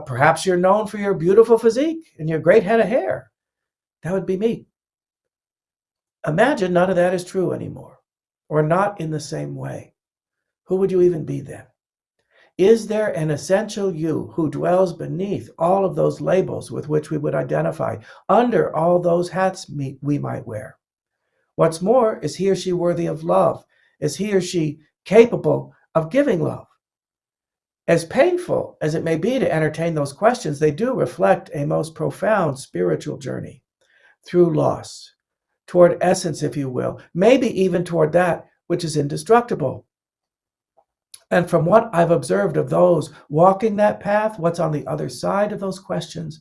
Speaker 4: Perhaps you're known for your beautiful physique and your great head of hair. That would be me. Imagine none of that is true anymore, or not in the same way. Who would you even be then? Is there an essential you who dwells beneath all of those labels with which we would identify, under all those hats we might wear? What's more, is he or she worthy of love? Is he or she capable of giving love? As painful as it may be to entertain those questions, they do reflect a most profound spiritual journey through loss, toward essence, if you will, maybe even toward that which is indestructible. And from what I've observed of those walking that path, what's on the other side of those questions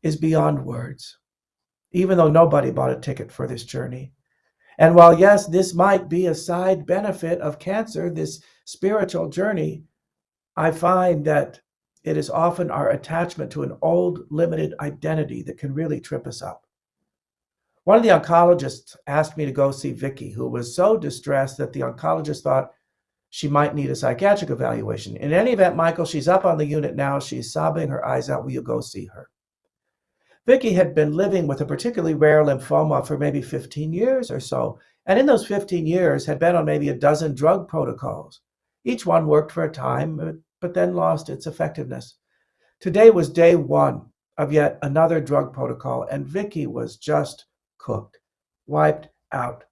Speaker 4: is beyond words. Even though nobody bought a ticket for this journey, And while, yes, this might be a side benefit of cancer, this spiritual journey, I find that it is often our attachment to an old, limited identity that can really trip us up. One of the oncologists asked me to go see Vicky, who was so distressed that the oncologist thought she might need a psychiatric evaluation. In any event, Michael, she's up on the unit now. She's sobbing her eyes out. Will you go see her? Vicky had been living with a particularly rare lymphoma for maybe 15 years or so, and in those 15 years had been on maybe a dozen drug protocols. Each one worked for a time, but then lost its effectiveness. Today was day one of yet another drug protocol, and Vicky was just cooked, wiped out.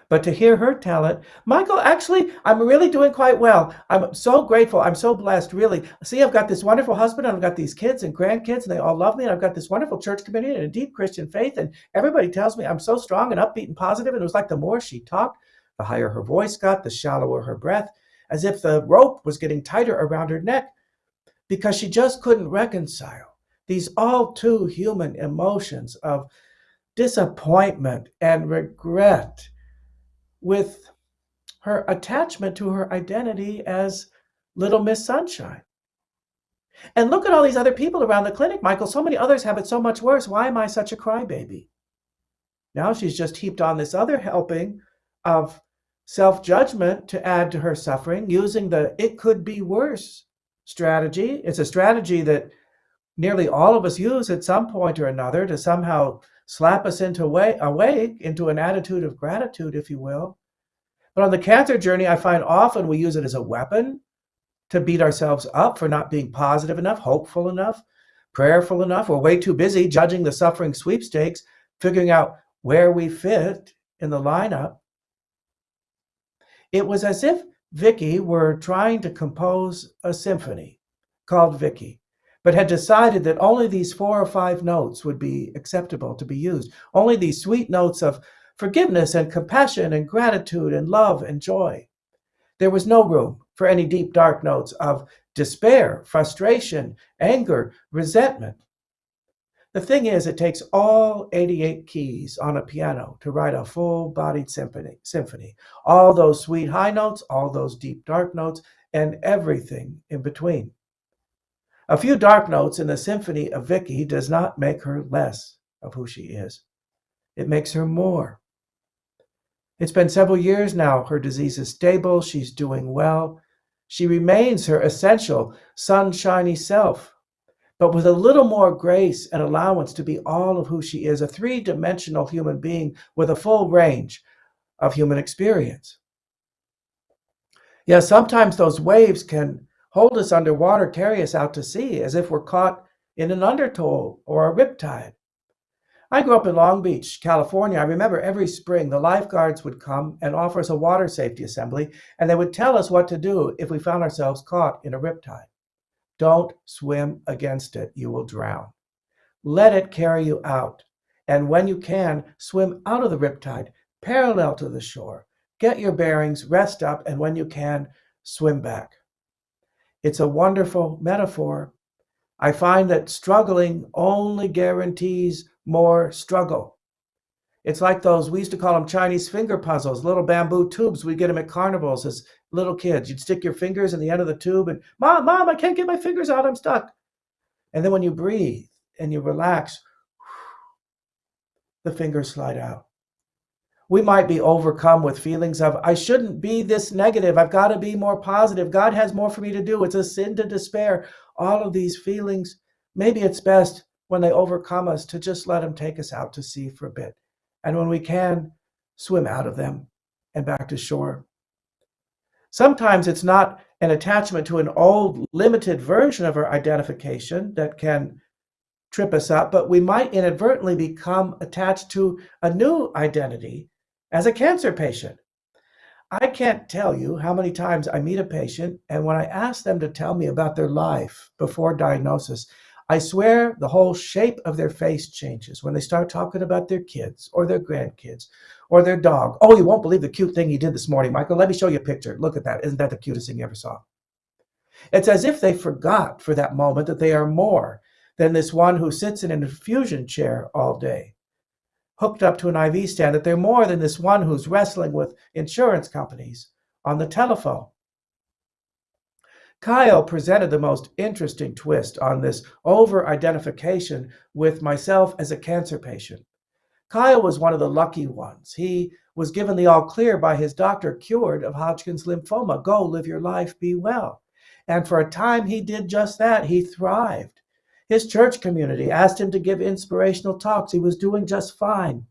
Speaker 4: But to hear her tell it, Michael, actually, I'm really doing quite well. I'm so grateful. I'm so blessed, really. See, I've got this wonderful husband, and I've got these kids and grandkids, and they all love me, and I've got this wonderful church community and a deep Christian faith, and everybody tells me I'm so strong and upbeat and positive, and it was like the more she talked, the higher her voice got, the shallower her breath, as if the rope was getting tighter around her neck, because she just couldn't reconcile these all too human emotions of disappointment and regret with her attachment to her identity as Little Miss Sunshine. And look at all these other people around the clinic, Michael. So many others have it so much worse. Why am I such a crybaby? Now she's just heaped on this other helping of self-judgment to add to her suffering using the "it could be worse" strategy. It's a strategy that nearly all of us use at some point or another to somehow slap us awake into an attitude of gratitude, if you will. But on the cancer journey, I find often we use it as a weapon to beat ourselves up for not being positive enough, hopeful enough, prayerful enough. We're way too busy judging the suffering sweepstakes, figuring out where we fit in the lineup. It was as if Vicky were trying to compose a symphony called Vicky, but had decided that only these 4 or 5 notes would be acceptable to be used. Only these sweet notes of forgiveness and compassion and gratitude and love and joy. There was no room for any deep, dark notes of despair, frustration, anger, resentment. The thing is, it takes all 88 keys on a piano to write a full-bodied symphony. All those sweet high notes, all those deep, dark notes, and everything in between. A few dark notes in the symphony of Vicky does not make her less of who she is. It makes her more. It's been several years now. Her disease is stable. She's doing well. She remains her essential, sunshiny self, but with a little more grace and allowance to be all of who she is, a 3-dimensional human being with a full range of human experience. Yeah, sometimes those waves can hold us underwater, carry us out to sea, as if we're caught in an undertow or a riptide. I grew up in Long Beach, California. I remember every spring the lifeguards would come and offer us a water safety assembly, and they would tell us what to do if we found ourselves caught in a riptide. Don't swim against it. You will drown. Let it carry you out. And when you can, swim out of the riptide, parallel to the shore. Get your bearings, rest up, and when you can, swim back. It's a wonderful metaphor. I find that struggling only guarantees more struggle. It's like those, we used to call them Chinese finger puzzles, little bamboo tubes. We get them at carnivals as little kids. You'd stick your fingers in the end of the tube and, Mom, I can't get my fingers out, I'm stuck. And then when you breathe and you relax, the fingers slide out. We might be overcome with feelings of, I shouldn't be this negative. I've got to be more positive. God has more for me to do. It's a sin to despair. All of these feelings, maybe it's best when they overcome us to just let them take us out to sea for a bit. And when we can, swim out of them and back to shore. Sometimes it's not an attachment to an old, limited version of our identification that can trip us up, but we might inadvertently become attached to a new identity as a cancer patient. I can't tell you how many times I meet a patient, and when I ask them to tell me about their life before diagnosis, I swear the whole shape of their face changes when they start talking about their kids or their grandkids or their dog. Oh, you won't believe the cute thing he did this morning, Michael. Let me show you a picture. Look at that. Isn't that the cutest thing you ever saw? It's as if they forgot for that moment that they are more than this one who sits in an infusion chair all day. hooked up to an IV stand, that they're more than this one who's wrestling with insurance companies on the telephone. Kyle presented the most interesting twist on this over-identification with myself as a cancer patient. Kyle was one of the lucky ones. He was given the all clear by his doctor, cured of Hodgkin's lymphoma. Go live your life, be well. And for a time, he did just that. He thrived. His church community asked him to give inspirational talks. He was doing just fine.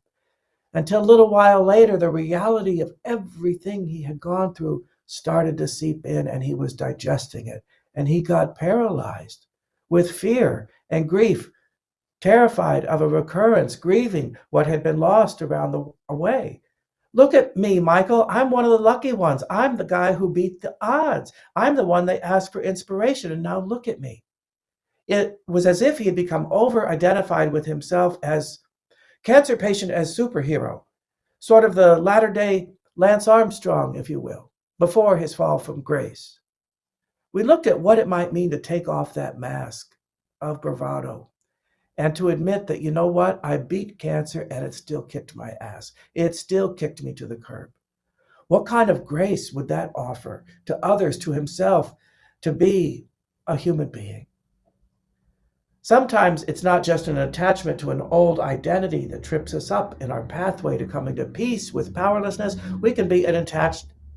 Speaker 4: Until a little while later, the reality of everything he had gone through started to seep in, and he was digesting it. And he got paralyzed with fear and grief, terrified of a recurrence, grieving what had been lost around the way. Look at me, Michael. I'm one of the lucky ones. I'm the guy who beat the odds. I'm the one they asked for inspiration, and now look at me. It was as if he had become over-identified with himself as cancer patient, as superhero, sort of the latter-day Lance Armstrong, if you will, before his fall from grace. We looked at what it might mean to take off that mask of bravado and to admit that, you know what, I beat cancer and it still kicked my ass. It still kicked me to the curb. What kind of grace would that offer to others, to himself, to be a human being? Sometimes it's not just an attachment to an old identity that trips us up in our pathway to coming to peace with powerlessness. We can be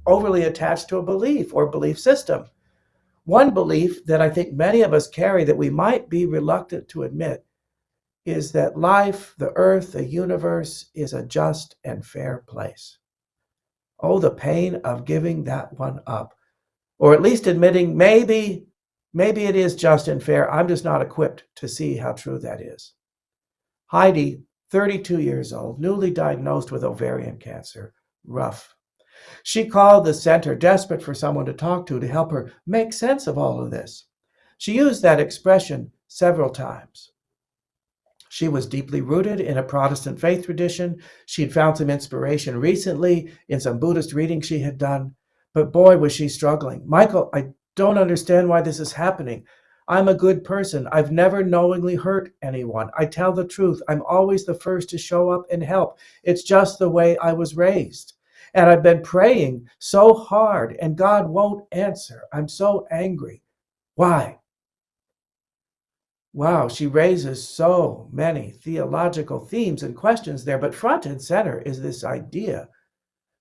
Speaker 4: overly attached to a belief or belief system. One belief that I think many of us carry that we might be reluctant to admit is that life, the earth, the universe is a just and fair place. Oh, the pain of giving that one up, or at least admitting maybe it is just and fair. I'm just not equipped to see how true that is. Heidi, 32 years old, newly diagnosed with ovarian cancer. Rough. She called the center, desperate for someone to talk to help her make sense of all of this. She used that expression several times. She was deeply rooted in a Protestant faith tradition. She'd found some inspiration recently in some Buddhist reading she had done. But boy, was she struggling. Michael, I don't understand why this is happening. I'm a good person. I've never knowingly hurt anyone. I tell the truth. I'm always the first to show up and help. It's just the way I was raised. And I've been praying so hard, and God won't answer. I'm so angry. Why? Wow, she raises so many theological themes and questions there, but front and center is this idea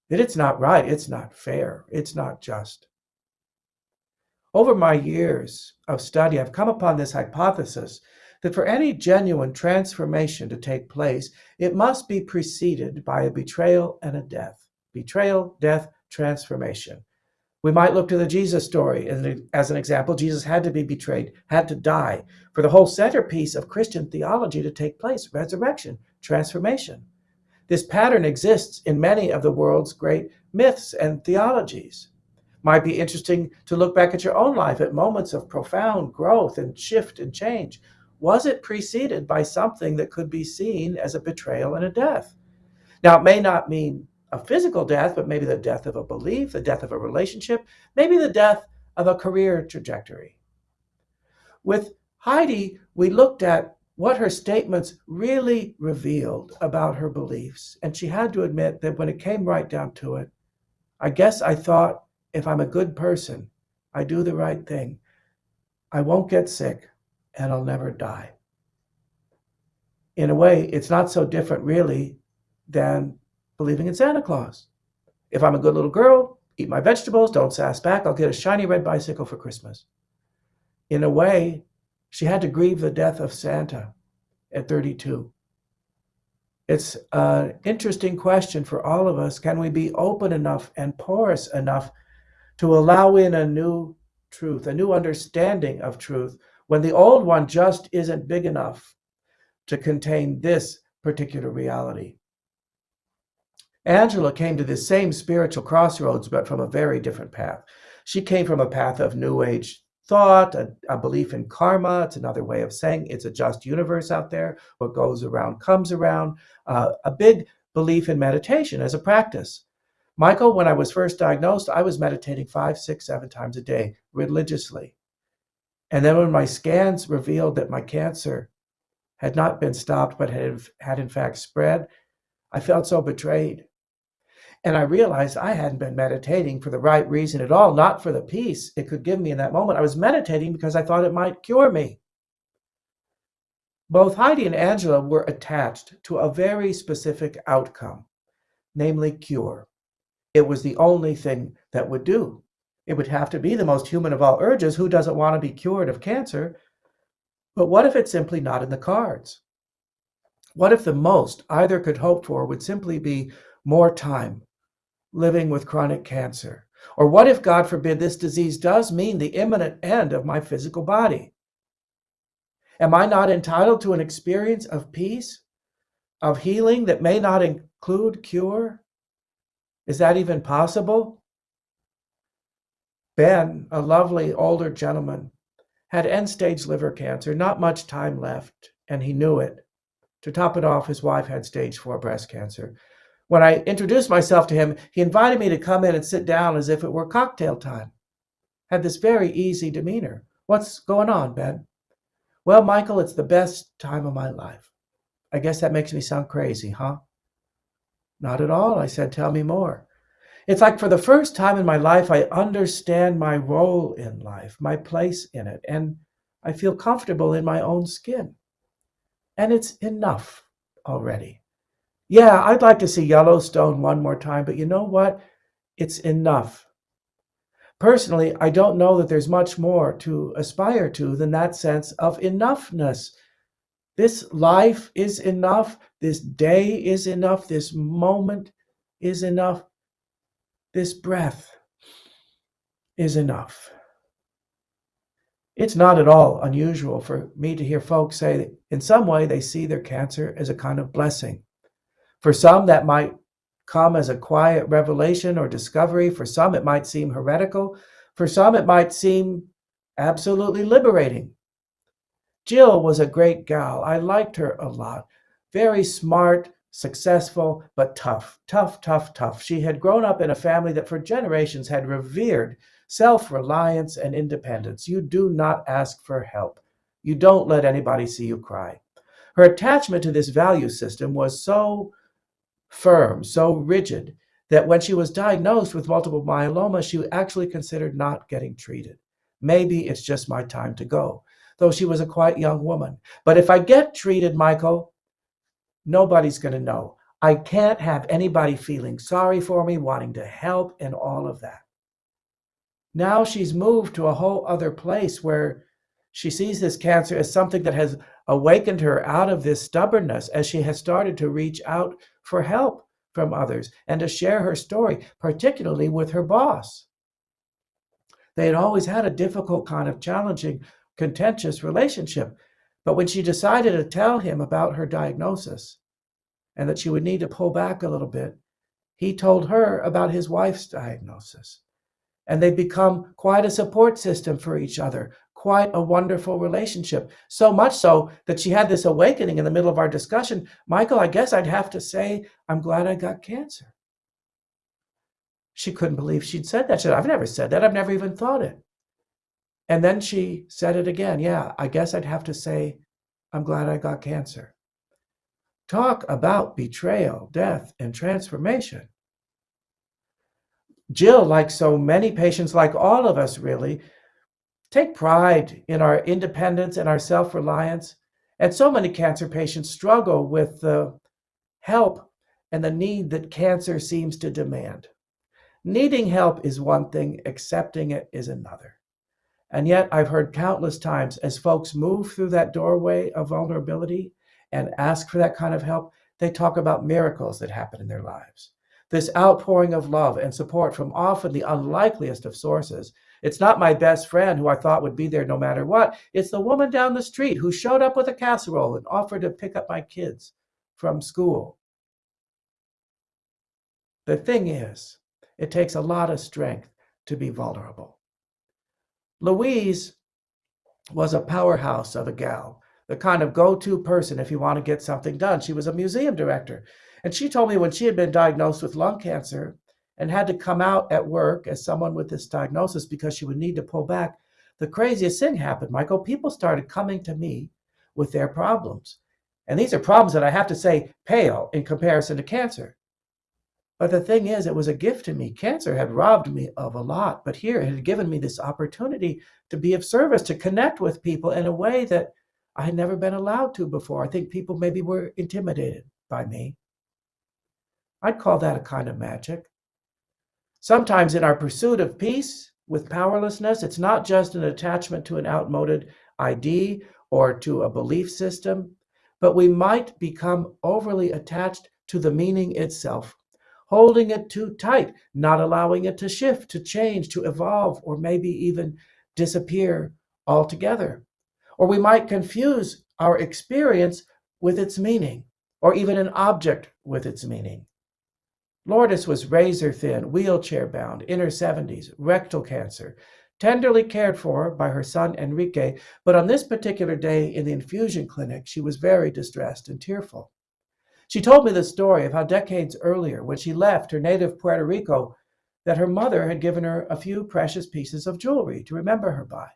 Speaker 4: that it's not right, it's not fair, it's not just. Over my years of study, I've come upon this hypothesis that for any genuine transformation to take place, it must be preceded by a betrayal and a death. Betrayal, death, transformation. We might look to the Jesus story as an example. Jesus had to be betrayed, had to die for the whole centerpiece of Christian theology to take place: resurrection, transformation. This pattern exists in many of the world's great myths and theologies. Might be interesting to look back at your own life at moments of profound growth and shift and change. Was it preceded by something that could be seen as a betrayal and a death? Now, it may not mean a physical death, but maybe the death of a belief, the death of a relationship, maybe the death of a career trajectory. With Heidi, we looked at what her statements really revealed about her beliefs, and she had to admit that when it came right down to it, I guess I thought, if I'm a good person, I do the right thing, I won't get sick, and I'll never die. In a way, it's not so different, really, than believing in Santa Claus. If I'm a good little girl, eat my vegetables, don't sass back, I'll get a shiny red bicycle for Christmas. In a way, she had to grieve the death of Santa at 32. It's an interesting question for all of us. Can we be open enough and porous enough to allow in a new truth, a new understanding of truth, when the old one just isn't big enough to contain this particular reality? Angela came to this same spiritual crossroads, but from a very different path. She came from a path of New Age thought, a belief in karma. It's another way of saying it's a just universe out there. What goes around comes around. A big belief in meditation as a practice. Michael, when I was first diagnosed, I was meditating 5, 6, 7 times a day religiously. And then when my scans revealed that my cancer had not been stopped, but had in fact spread, I felt so betrayed. And I realized I hadn't been meditating for the right reason at all, not for the peace it could give me in that moment. I was meditating because I thought it might cure me. Both Heidi and Angela were attached to a very specific outcome, namely cure. It was the only thing that would do. It would have to be the most human of all urges. Who doesn't want to be cured of cancer? But what if it's simply not in the cards? What if the most either could hope for would simply be more time living with chronic cancer? Or what if, God forbid, this disease does mean the imminent end of my physical body? Am I not entitled to an experience of peace, of healing that may not include cure? Is that even possible? Ben, a lovely older gentleman, had end-stage liver cancer, not much time left, and he knew it. To top it off, his wife had stage 4 breast cancer. When I introduced myself to him, he invited me to come in and sit down as if it were cocktail time. Had this very easy demeanor. What's going on, Ben? Well, Michael, it's the best time of my life. I guess that makes me sound crazy, huh? Not at all, I said. Tell me more. It's like for the first time in my life, I understand my role in life, my place in it, and I feel comfortable in my own skin. And it's enough already. Yeah, I'd like to see Yellowstone one more time, but you know what? It's enough. Personally, I don't know that there's much more to aspire to than that sense of enoughness. This life is enough. This day is enough. This moment is enough. This breath is enough. It's not at all unusual for me to hear folks say that in some way they see their cancer as a kind of blessing. For some, that might come as a quiet revelation or discovery. For some, it might seem heretical. For some, it might seem absolutely liberating. Jill was a great gal. I liked her a lot. Very smart, successful, but tough. She had grown up in a family that for generations had revered self-reliance and independence. You do not ask for help. You don't let anybody see you cry. Her attachment to this value system was so firm, so rigid, that when she was diagnosed with multiple myeloma, she actually considered not getting treated. Maybe it's just my time to go, though she was a quite young woman. But if I get treated, Michael, nobody's going to know. I can't have anybody feeling sorry for me, wanting to help, and all of that. Now she's moved to a whole other place where she sees this cancer as something that has awakened her out of this stubbornness as she has started to reach out for help from others and to share her story, particularly with her boss. They had always had a difficult, kind of challenging, contentious relationship. But when she decided to tell him about her diagnosis and that she would need to pull back a little bit, he told her about his wife's diagnosis. And they've become quite a support system for each other, quite a wonderful relationship. So much so that she had this awakening in the middle of our discussion. Michael, I guess I'd have to say, I'm glad I got cancer. She couldn't believe she'd said that. She said, I've never said that. I've never even thought it. And then she said it again. Yeah, I guess I'd have to say, I'm glad I got cancer. Talk about betrayal, death, and transformation. Jill, like so many patients, like all of us really, take pride in our independence and our self-reliance. And so many cancer patients struggle with the help and the need that cancer seems to demand. Needing help is one thing, accepting it is another. And yet I've heard countless times as folks move through that doorway of vulnerability and ask for that kind of help, they talk about miracles that happen in their lives. This outpouring of love and support from often the unlikeliest of sources. It's not my best friend who I thought would be there no matter what. It's the woman down the street who showed up with a casserole and offered to pick up my kids from school. The thing is, it takes a lot of strength to be vulnerable. Louise was a powerhouse of a gal, the kind of go-to person if you want to get something done. She was a museum director. And she told me when she had been diagnosed with lung cancer and had to come out at work as someone with this diagnosis because she would need to pull back, the craziest thing happened, Michael. People started coming to me with their problems. And these are problems that I have to say pale in comparison to cancer. But the thing is, it was a gift to me. Cancer had robbed me of a lot, but here it had given me this opportunity to be of service, to connect with people in a way that I had never been allowed to before. I think people maybe were intimidated by me. I'd call that a kind of magic. Sometimes in our pursuit of peace with powerlessness, it's not just an attachment to an outmoded ID or to a belief system, but we might become overly attached to the meaning itself, holding it too tight, not allowing it to shift, to change, to evolve, or maybe even disappear altogether. Or we might confuse our experience with its meaning, or even an object with its meaning. Lourdes was razor thin, wheelchair bound, in her 70s, rectal cancer, tenderly cared for by her son Enrique, but on this particular day in the infusion clinic, she was very distressed and tearful. She told me the story of how decades earlier, when she left her native Puerto Rico, that her mother had given her a few precious pieces of jewelry to remember her by.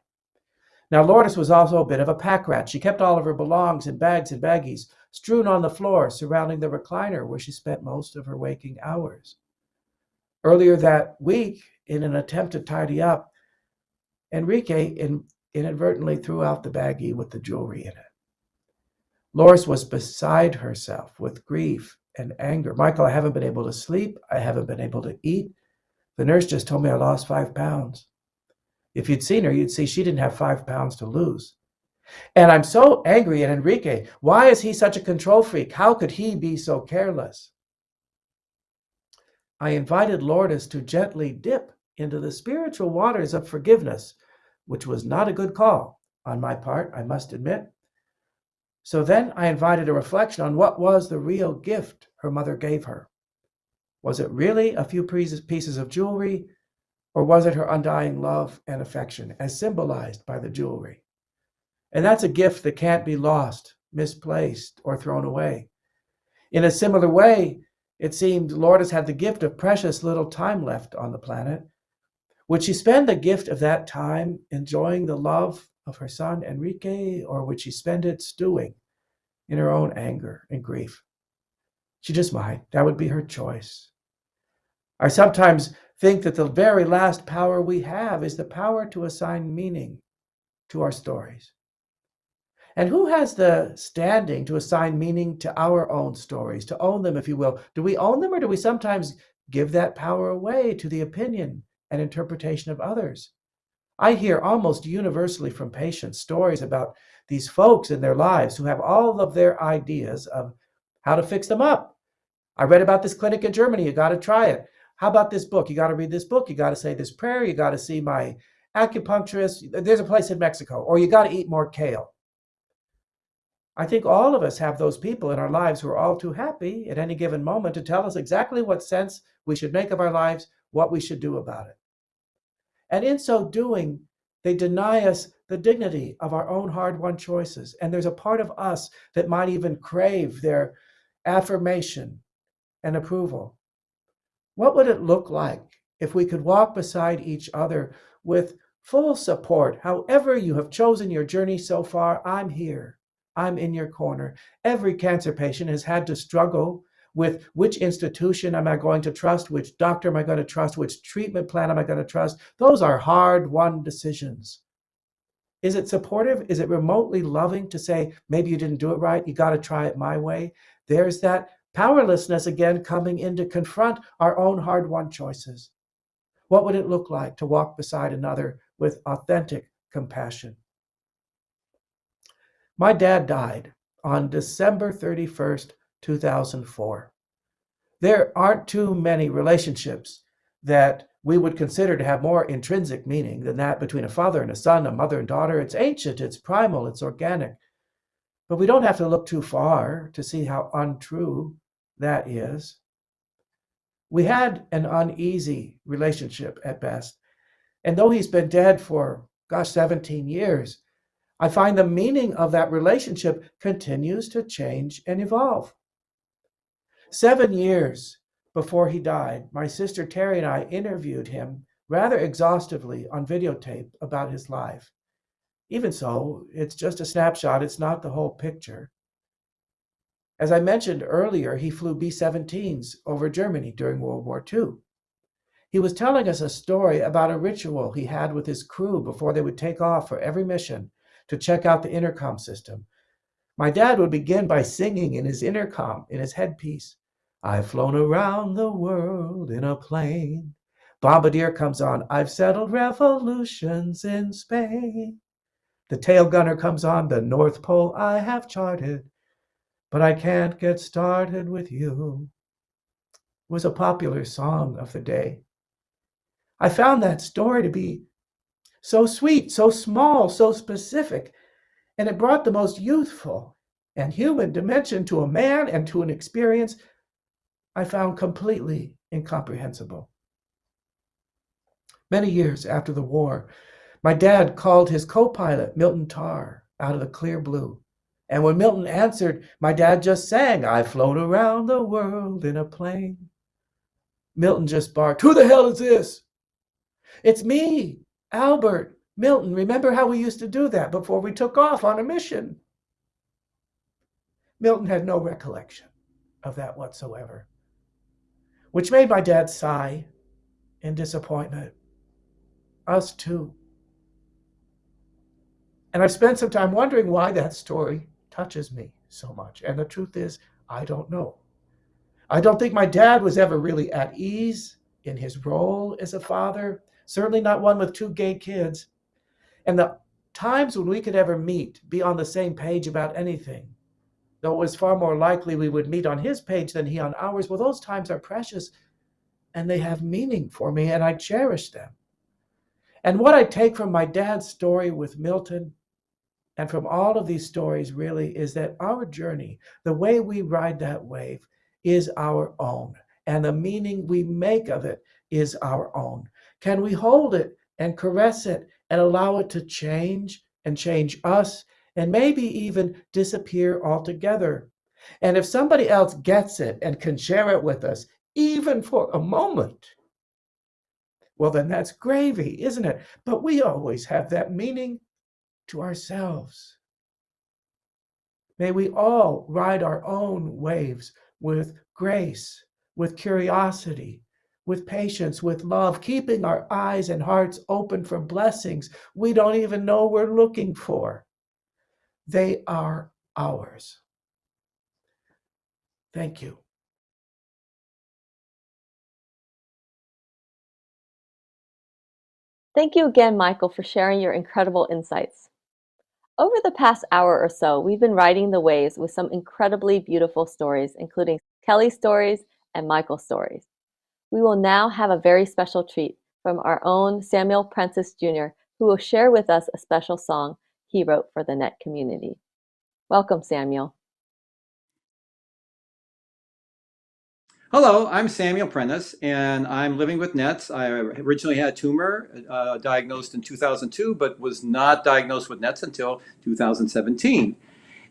Speaker 4: Now, Lourdes was also a bit of a pack rat. She kept all of her belongings in bags and baggies, strewn on the floor surrounding the recliner where she spent most of her waking hours. Earlier that week, in an attempt to tidy up, Enrique inadvertently threw out the baggie with the jewelry in it. Lourdes was beside herself with grief and anger. Michael, I haven't been able to sleep. I haven't been able to eat. The nurse just told me I lost 5 pounds. If you'd seen her, you'd see she didn't have 5 pounds to lose. And I'm so angry at Enrique. Why is he such a control freak? How could he be so careless? I invited Lourdes to gently dip into the spiritual waters of forgiveness, which was not a good call on my part, I must admit. So then I invited a reflection on what was the real gift her mother gave her. Was it really a few pieces of jewelry, or was it her undying love and affection, as symbolized by the jewelry? And that's a gift that can't be lost, misplaced, or thrown away. In a similar way, it seemed Lourdes had the gift of precious little time left on the planet. Would she spend the gift of that time enjoying the love of her son Enrique, or would she spend it stewing in her own anger and grief? She just might. That would be her choice. I sometimes think that the very last power we have is the power to assign meaning to our stories. And who has the standing to assign meaning to our own stories, to own them, if you will? Do we own them, or do we sometimes give that power away to the opinion and interpretation of others? I hear almost universally from patients stories about these folks in their lives who have all of their ideas of how to fix them up. I read about this clinic in Germany. You got to try it. How about this book? You got to read this book. You got to say this prayer. You got to see my acupuncturist. There's a place in Mexico. Or you got to eat more kale. I think all of us have those people in our lives who are all too happy at any given moment to tell us exactly what sense we should make of our lives, what we should do about it. And in so doing, they deny us the dignity of our own hard-won choices. And there's a part of us that might even crave their affirmation and approval. What would it look like if we could walk beside each other with full support? However you have chosen your journey so far, I'm here. I'm in your corner. Every cancer patient has had to struggle with which institution am I going to trust, which doctor am I going to trust, which treatment plan am I going to trust. Those are hard-won decisions. Is it supportive? Is it remotely loving to say, maybe you didn't do it right, you got to try it my way? There's that powerlessness again coming in to confront our own hard-won choices. What would it look like to walk beside another with authentic compassion? My dad died on December 31st, 2004. There aren't too many relationships that we would consider to have more intrinsic meaning than that between a father and a son, a mother and daughter. It's ancient, it's primal, it's organic. But we don't have to look too far to see how untrue that is. We had an uneasy relationship at best. And though he's been dead for, 17 years, I find the meaning of that relationship continues to change and evolve. 7 years before he died, my sister Terry and I interviewed him rather exhaustively on videotape about his life. Even so, it's just a snapshot. It's not the whole picture. As I mentioned earlier, he flew B-17s over Germany during World War II. He was telling us a story about a ritual he had with his crew before they would take off for every mission to check out the intercom system. My dad would begin by singing in his intercom, in his headpiece, "I've flown around the world in a plane." Bombardier comes on, "I've settled revolutions in Spain." The tail gunner comes on, "The North Pole I have charted, but I can't get started with you." It was a popular song of the day. I found that story to be so sweet, so small, so specific, and it brought the most youthful and human dimension to a man and to an experience I found completely incomprehensible. Many years after the war, my dad called his co-pilot, Milton Tarr, out of the clear blue. And when Milton answered, my dad just sang, "I've flown around the world in a plane." Milton just barked, "Who the hell is this?" "It's me, Albert." "Milton, remember how we used to do that before we took off on a mission?" Milton had no recollection of that whatsoever, which made my dad sigh in disappointment. Us too. And I've spent some time wondering why that story touches me so much. And the truth is, I don't know. I don't think my dad was ever really at ease in his role as a father, certainly not one with two gay kids. And the times when we could ever meet, be on the same page about anything, though it was far more likely we would meet on his page than he on ours, well, those times are precious and they have meaning for me, and I cherish them. And what I take from my dad's story with Milton and from all of these stories really is that our journey, the way we ride that wave, is our own. And the meaning we make of it is our own. Can we hold it and caress it and allow it to change and change us and maybe even disappear altogether? And if somebody else gets it and can share it with us, even for a moment, well, then that's gravy, isn't it? But we always have that meaning to ourselves. May we all ride our own waves with grace, with curiosity, with patience, with love, keeping our eyes and hearts open for blessings we don't even know we're looking for. They are ours. Thank you.
Speaker 2: Thank you again, Michael, for sharing your incredible insights. Over the past hour or so, we've been riding the waves with some incredibly beautiful stories, including Kelly's stories and Michael's stories. We will now have a very special treat from our own Samuel Prentice Jr., who will share with us a special song he wrote for the NET community. Welcome, Samuel.
Speaker 5: Hello, I'm Samuel Prentice, and I'm living with NETs. I originally had a tumor diagnosed in 2002, but was not diagnosed with NETs until 2017.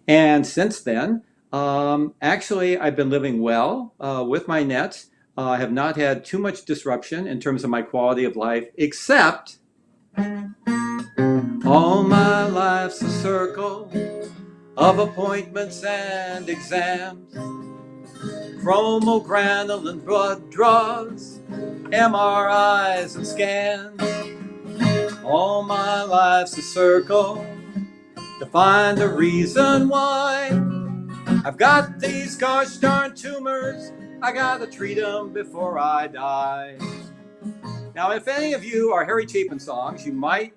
Speaker 5: And since then, actually, I've been living well with my NETs. I have not had too much disruption in terms of my quality of life, except all my life's a circle of appointments and exams. Chromogranulin blood draws, MRIs and scans. All my life's a circle to find the reason why I've got these gosh darn tumors. I gotta treat them before I die. Now, if any of you are Harry Chapin songs, you might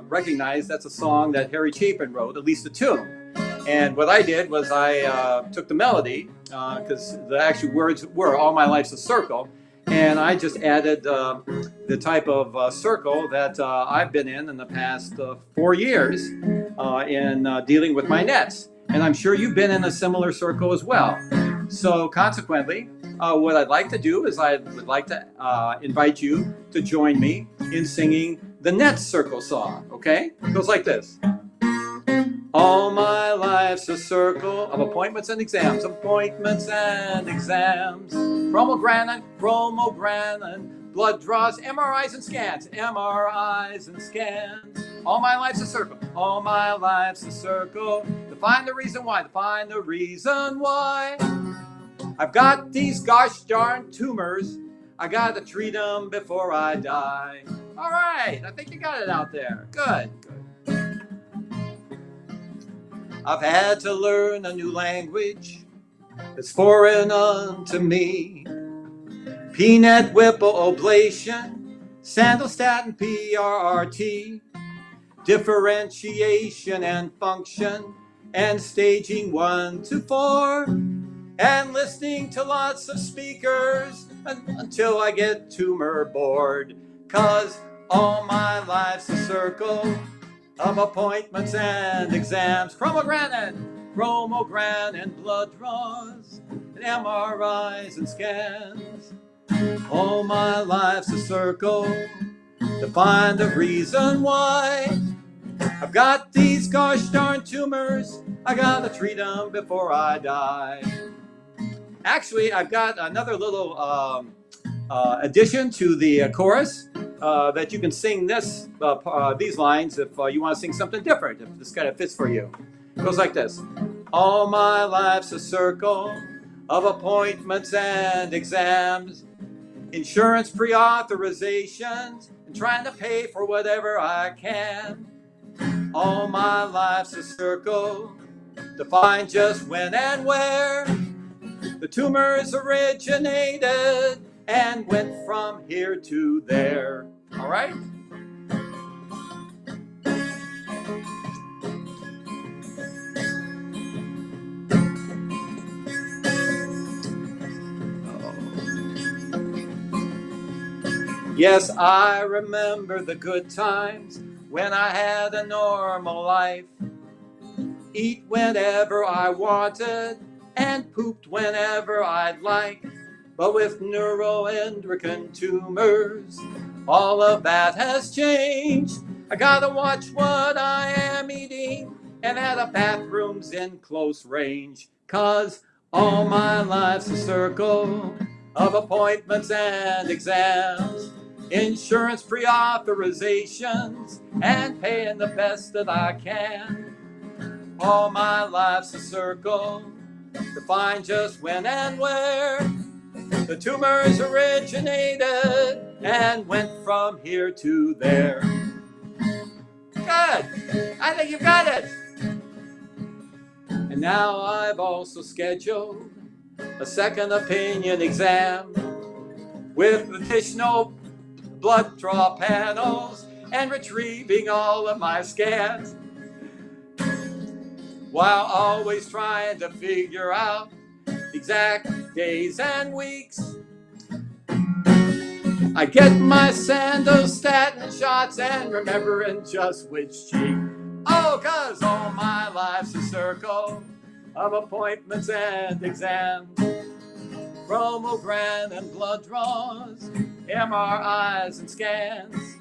Speaker 5: recognize that's a song that Harry Chapin wrote, at least the tune. And what I did was I took the melody, because the actual words were "All My Life's a Circle," and I just added the type of circle that I've been in the past 4 years in dealing with my NETs. And I'm sure you've been in a similar circle as well. So consequently, what I'd like to do is I would like to invite you to join me in singing the NETs circle song, okay? It goes like this. All my life's a circle of appointments and exams, appointments and exams. Chromogranulin, blood draws, MRIs and scans, MRIs and scans. All my life's a circle. All my life's a circle. To find the reason why. To find the reason why. I've got these gosh darn tumors. I gotta treat them before I die. All right, I think you got it out there. Good, good. I've had to learn a new language that's foreign unto me. Peanut whipple oblation, sandelstatin PRRT, differentiation and function, and staging 1 to 4, and listening to lots of speakers until I get tumor bored. 'Cause all my life's a circle of appointments and exams, chromogram and blood draws, and MRIs and scans. All my life's a circle to find the reason why. I've got these gosh darn tumors, I gotta treat them before I die. Actually, I've got another little addition to the chorus that you can sing these lines if you want to sing something different, if this kind of fits for you. It goes like this. All my life's a circle of appointments and exams, insurance pre-authorizations, and trying to pay for whatever I can. All my life's a circle to find just when and where the tumors originated and went from here to there. All right? Yes, I remember the good times when I had a normal life. Eat whenever I wanted and pooped whenever I'd like. But with neuroendocrine tumors, all of that has changed. I gotta watch what I am eating and out of bathrooms in close range. 'Cause all my life's a circle of appointments and exams, insurance pre-authorizations, and paying the best that I can. All my life's a circle to find just when and where the tumors originated and went from here to there. Good. I think you've got it. And now I've also scheduled a second opinion exam with additional blood draw panels and retrieving all of my scans, while always trying to figure out exact days and weeks. I get my sandostatin shots and remembering just which cheek. Oh, 'cause all my life's a circle of appointments and exams, chromogram and blood draws, MRIs and scans.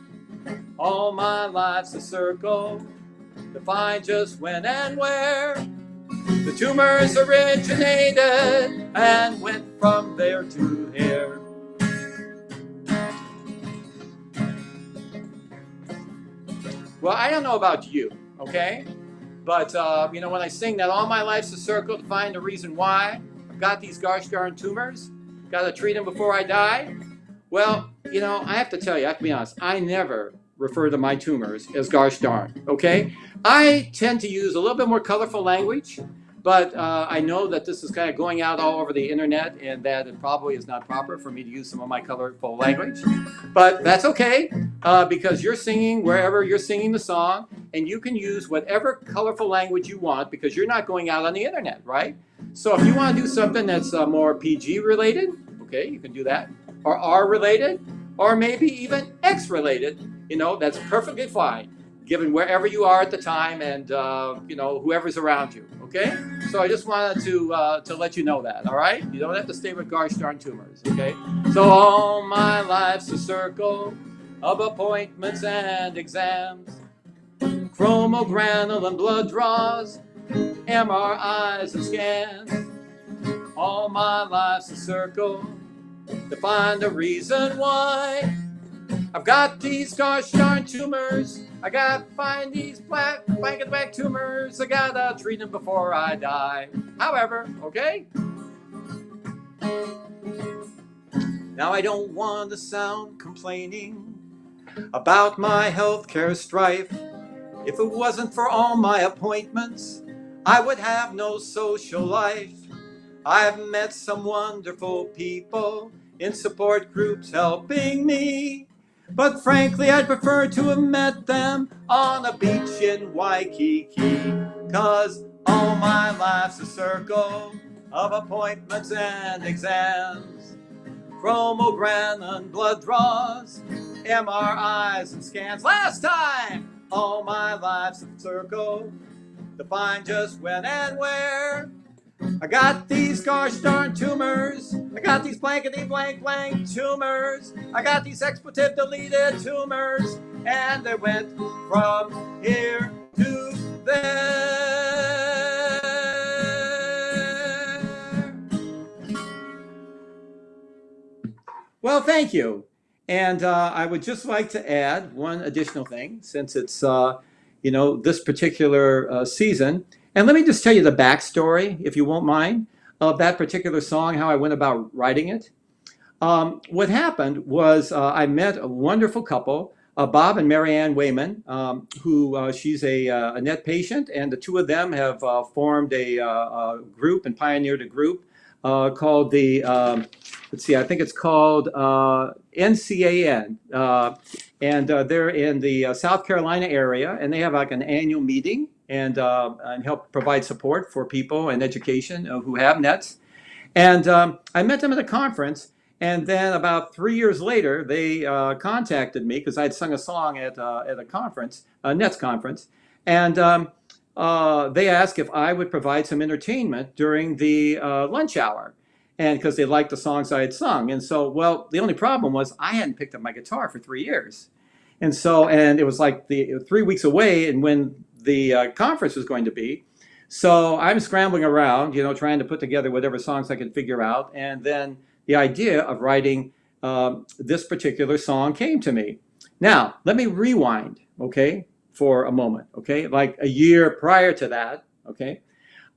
Speaker 5: All my life's a circle to find just when and where the tumors originated and went from there to here. Well, I don't know about you, okay? But, when I sing that all my life's a circle to find the reason why, I've got these gosh darn tumors, gotta treat them before I die. Well, I have to tell you, I have to be honest, I never refer to my tumors as gosh darn, okay? I tend to use a little bit more colorful language, but I know that this is kind of going out all over the internet and that it probably is not proper for me to use some of my colorful language. But that's okay, because you're singing wherever you're singing the song, and you can use whatever colorful language you want because you're not going out on the internet, right? So if you want to do something that's more PG related, okay, you can do that, or R related, or maybe even X related, that's perfectly fine, given wherever you are at the time and, whoever's around you, okay? So I just wanted to let you know that, all right? You don't have to stay with gosh darn tumors, okay? So all my life's a circle of appointments and exams, chromogram and blood draws, MRIs and scans. All my life's a circle to find the reason why I've got these gosh darn tumors. I gotta find these black tumors. I gotta treat them before I die. However, okay? Now I don't want to sound complaining about my healthcare strife. If it wasn't for all my appointments, I would have no social life. I've met some wonderful people in support groups helping me. But frankly, I'd prefer to have met them on a beach in Waikiki. 'Cause all my life's a circle of appointments and exams. Chromogranin, blood draws, MRIs and scans. Last time, all my life's a circle to find just when and where. I got these gosh darn tumors. I got these blankety blank blank tumors. I got these expletive deleted tumors. And they went from here to there. Well, thank you. And I would just like to add one additional thing, since it's, this particular season. And let me just tell you the backstory, if you won't mind, of that particular song, how I went about writing it. What happened was I met a wonderful couple, Bob and Marianne Wayman, who she's a NET patient, and the two of them have formed a group and pioneered a group called the, I think it's called NCAN. And they're in the South Carolina area, and they have like an annual meeting and help provide support for people and education who have NETs. And I met them at a conference, and then about 3 years later, they contacted me because I'd sung a song at a conference, a NETS conference, and they asked if I would provide some entertainment during the lunch hour, and because they liked the songs I had sung. And so, well, the only problem was I hadn't picked up my guitar for 3 years. And so, and it was like 3 weeks away, and when the conference was going to be. So I'm scrambling around, trying to put together whatever songs I could figure out. And then the idea of writing this particular song came to me. Now, let me rewind, okay, for a moment, okay? Like a year prior to that, okay?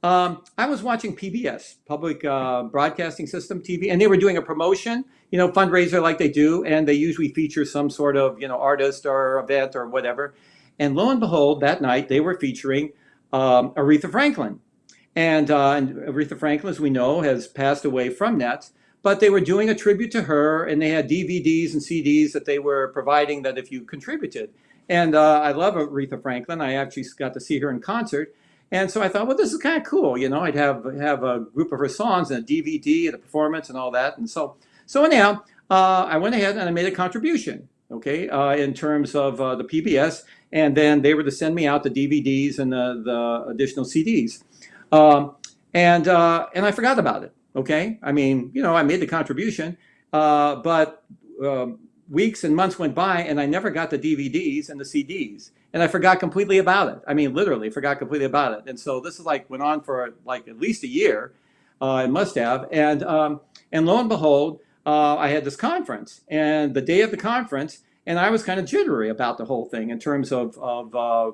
Speaker 5: I was watching PBS, Public Broadcasting System TV, and they were doing a promotion, fundraiser like they do, and they usually feature some sort of, artist or event or whatever. And lo and behold, that night they were featuring Aretha Franklin. And Aretha Franklin, as we know, has passed away from NETs, but they were doing a tribute to her, and they had DVDs and CDs that they were providing that if you contributed. And I love Aretha Franklin. I actually got to see her in concert. And so I thought, well, this is kind of cool. I'd have a group of her songs and a DVD and a performance and all that. And so anyhow, I went ahead and I made a contribution, okay, in terms of the PBS. And then they were to send me out the DVDs and the additional CDs. And I forgot about it, okay? I mean, I made the contribution, but weeks and months went by and I never got the DVDs and the CDs. And I forgot completely about it. I mean, literally forgot completely about it. And so this is went on for at least a year. It must have. And lo and behold, I had this conference. And the day of the conference, and I was kind of jittery about the whole thing in terms of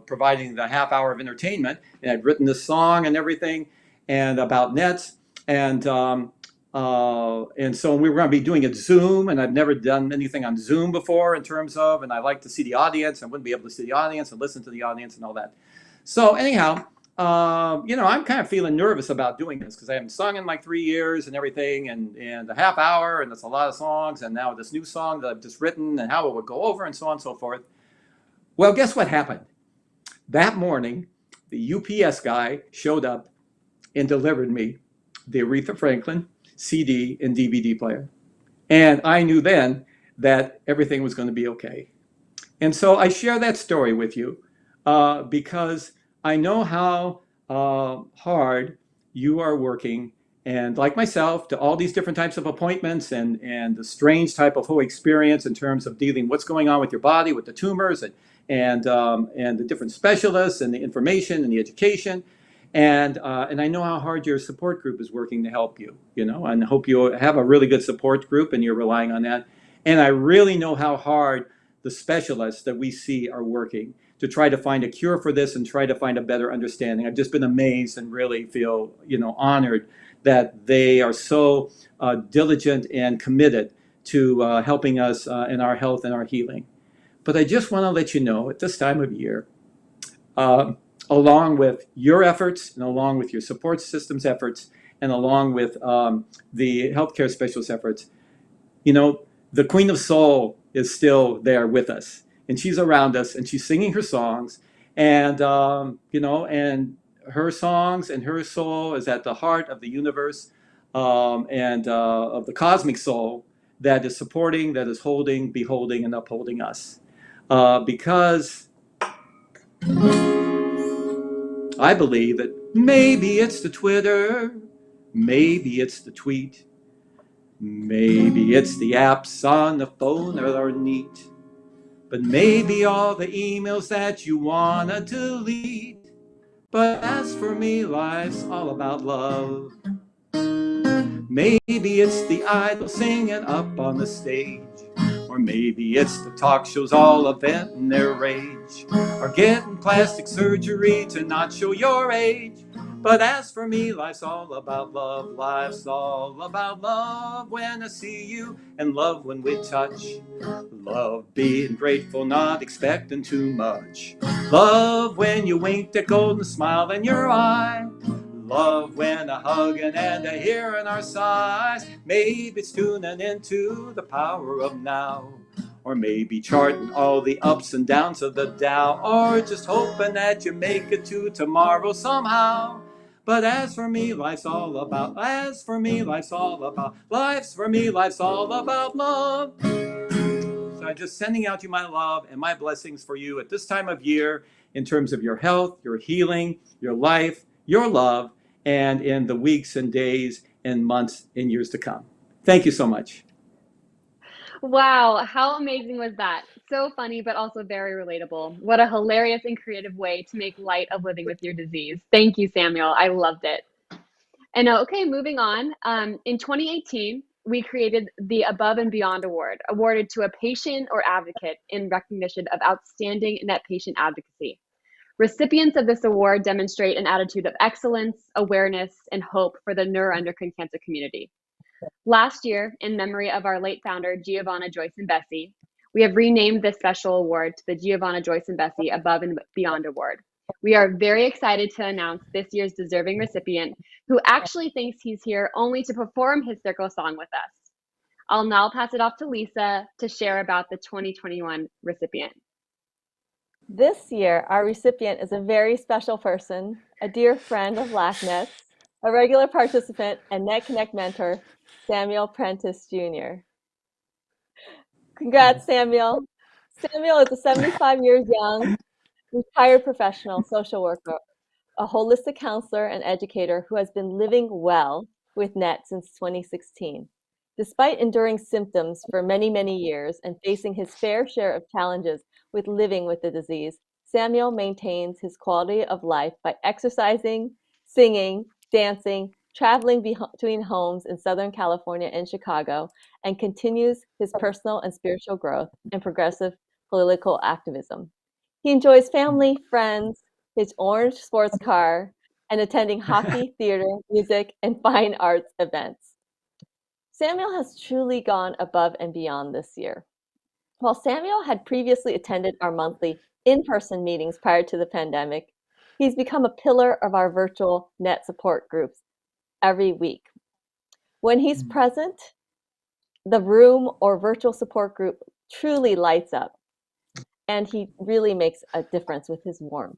Speaker 5: providing the half hour of entertainment. And I'd written this song and everything, and about NETs. And so we were going to be doing it Zoom, and I've never done anything on Zoom before in terms of, and I like to see the audience. I wouldn't be able to see the audience and listen to the audience and all that. So anyhow, I'm kind of feeling nervous about doing this because I haven't sung in 3 years and everything, and a half hour, and that's a lot of songs, and now this new song that I've just written and how it would go over and so on and so forth. Well, guess what happened? That morning, the UPS guy showed up and delivered me the Aretha Franklin CD and DVD player. And I knew then that everything was going to be okay. And so I share that story with you because I know how hard you are working, and like myself, to all these different types of appointments and the strange type of whole experience in terms of dealing what's going on with your body, with the tumors and the different specialists and the information and the education. And I know how hard your support group is working to help you, and I hope you have a really good support group and you're relying on that. And I really know how hard the specialists that we see are working to try to find a cure for this and try to find a better understanding. I've just been amazed and really feel, honored that they are so diligent and committed to helping us in our health and our healing. But I just want to let you know at this time of year, along with your efforts and along with your support systems efforts and along with the healthcare specialist efforts, the Queen of Soul is still there with us, and she's around us, and she's singing her songs, and and her songs and her soul is at the heart of the universe, and of the cosmic soul that is supporting, that is holding, beholding, and upholding us, because I believe that maybe it's the Twitter, maybe it's the tweet, maybe it's the apps on the phone that are neat, but maybe all the emails that you wanna delete. But as for me, life's all about love. Maybe it's the idol singing up on the stage, or maybe it's the talk shows all venting their rage, or getting plastic surgery to not show your age. But as for me, life's all about love. Life's all about love when I see you, and love when we touch. Love being grateful, not expecting too much. Love when you wink that golden smile in your eye. Love when a hugging and a hearing our sighs. Maybe it's tuning into the power of now, or maybe charting all the ups and downs of the Dow, or just hoping that you make it to tomorrow somehow. But as for me, life's all about, as for me, life's all about, life's for me, life's all about love. So I'm just sending out you my love and my blessings for you at this time of year in terms of your health, your healing, your life, your love, and in the weeks and days and months and years to come. Thank you so much.
Speaker 1: Wow, how amazing was that? So funny, but also very relatable. What a hilarious and creative way to make light of living with your disease. Thank you, Samuel. I loved it. And okay, moving on. In 2018, we created the Above and Beyond Award, awarded to a patient or advocate in recognition of outstanding net patient advocacy. Recipients of this award demonstrate an attitude of excellence, awareness, and hope for the neuroendocrine cancer community. Last year, in memory of our late founder, Giovanna Joyce and Bessie, we have renamed this special award to the Giovanna Joyce and Bessie Above and Beyond Award. We are very excited to announce this year's deserving recipient, who actually thinks he's here only to perform his circle song with us. I'll now pass it off to Lisa to share about the 2021 recipient.
Speaker 2: This year, our recipient is a very special person, a dear friend of LACNETS, a regular participant and NetConnect mentor, Samuel Prentice Jr. Congrats, Samuel. Samuel is a 75 years young, retired professional social worker, a holistic counselor and educator who has been living well with NET since 2016. Despite enduring symptoms for many, many years and facing his fair share of challenges with living with the disease, Samuel maintains his quality of life by exercising, singing, dancing, traveling between homes in Southern California and Chicago, and continues his personal and spiritual growth and progressive political activism. He enjoys family, friends, his orange sports car, and attending hockey, theater, music, and fine arts events. Samuel has truly gone above and beyond this year. While Samuel had previously attended our monthly in-person meetings prior to the pandemic, he's become a pillar of our virtual NET support groups every week. When he's present, the room or virtual support group truly lights up, and he really makes a difference with his warmth.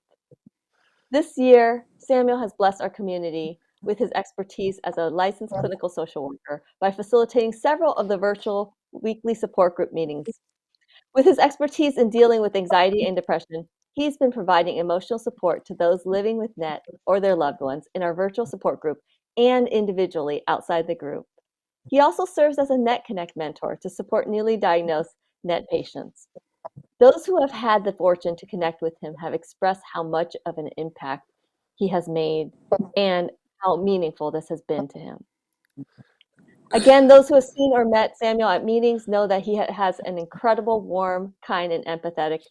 Speaker 2: This year, Samuel has blessed our community with his expertise as a licensed clinical social worker by facilitating several of the virtual weekly support group meetings. With his expertise in dealing with anxiety and depression, he's been providing emotional support to those living with NET or their loved ones in our virtual support group and individually outside the group. He also serves as a NetConnect mentor to support newly diagnosed NET patients. Those who have had the fortune to connect with him have expressed how much of an impact he has made and how meaningful this has been to him. Again, those who have seen or met Samuel at meetings know that he has an incredible, warm, kind, and empathetic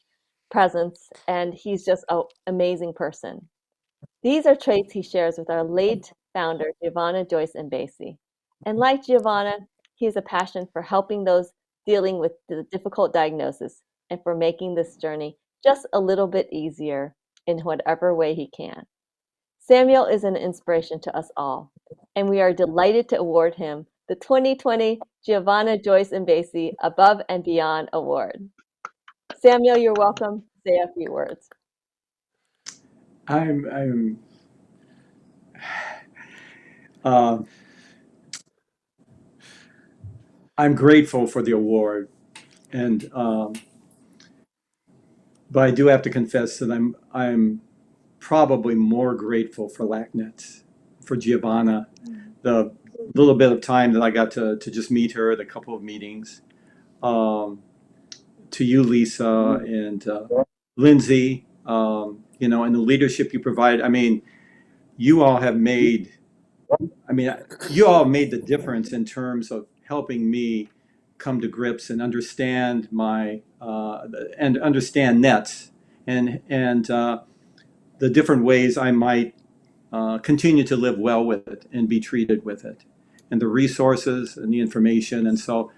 Speaker 2: presence, and he's just an amazing person. These are traits he shares with our late founder, Giovanna Joyce and Basie. And like Giovanna, he has a passion for helping those dealing with the difficult diagnosis and for making this journey just a little bit easier in whatever way he can. Samuel is an inspiration to us all, and we are delighted to award him the 2020 Giovanna Joyce and Basie Above and Beyond Award. Samuel, you're welcome to say a few words.
Speaker 5: I'm uh, I'm grateful for the award, and but I do have to confess that I'm probably more grateful for LACNETS, for Giovanna, the little bit of time that I got to just meet her at a couple of meetings, um, to you, Lisa, and Lindsay, and the leadership you provide. I mean, you all have made, you all made the difference in terms of helping me come to grips and understand and understand nets and the different ways I might continue to live well with it and be treated with it, and the resources and the information. And so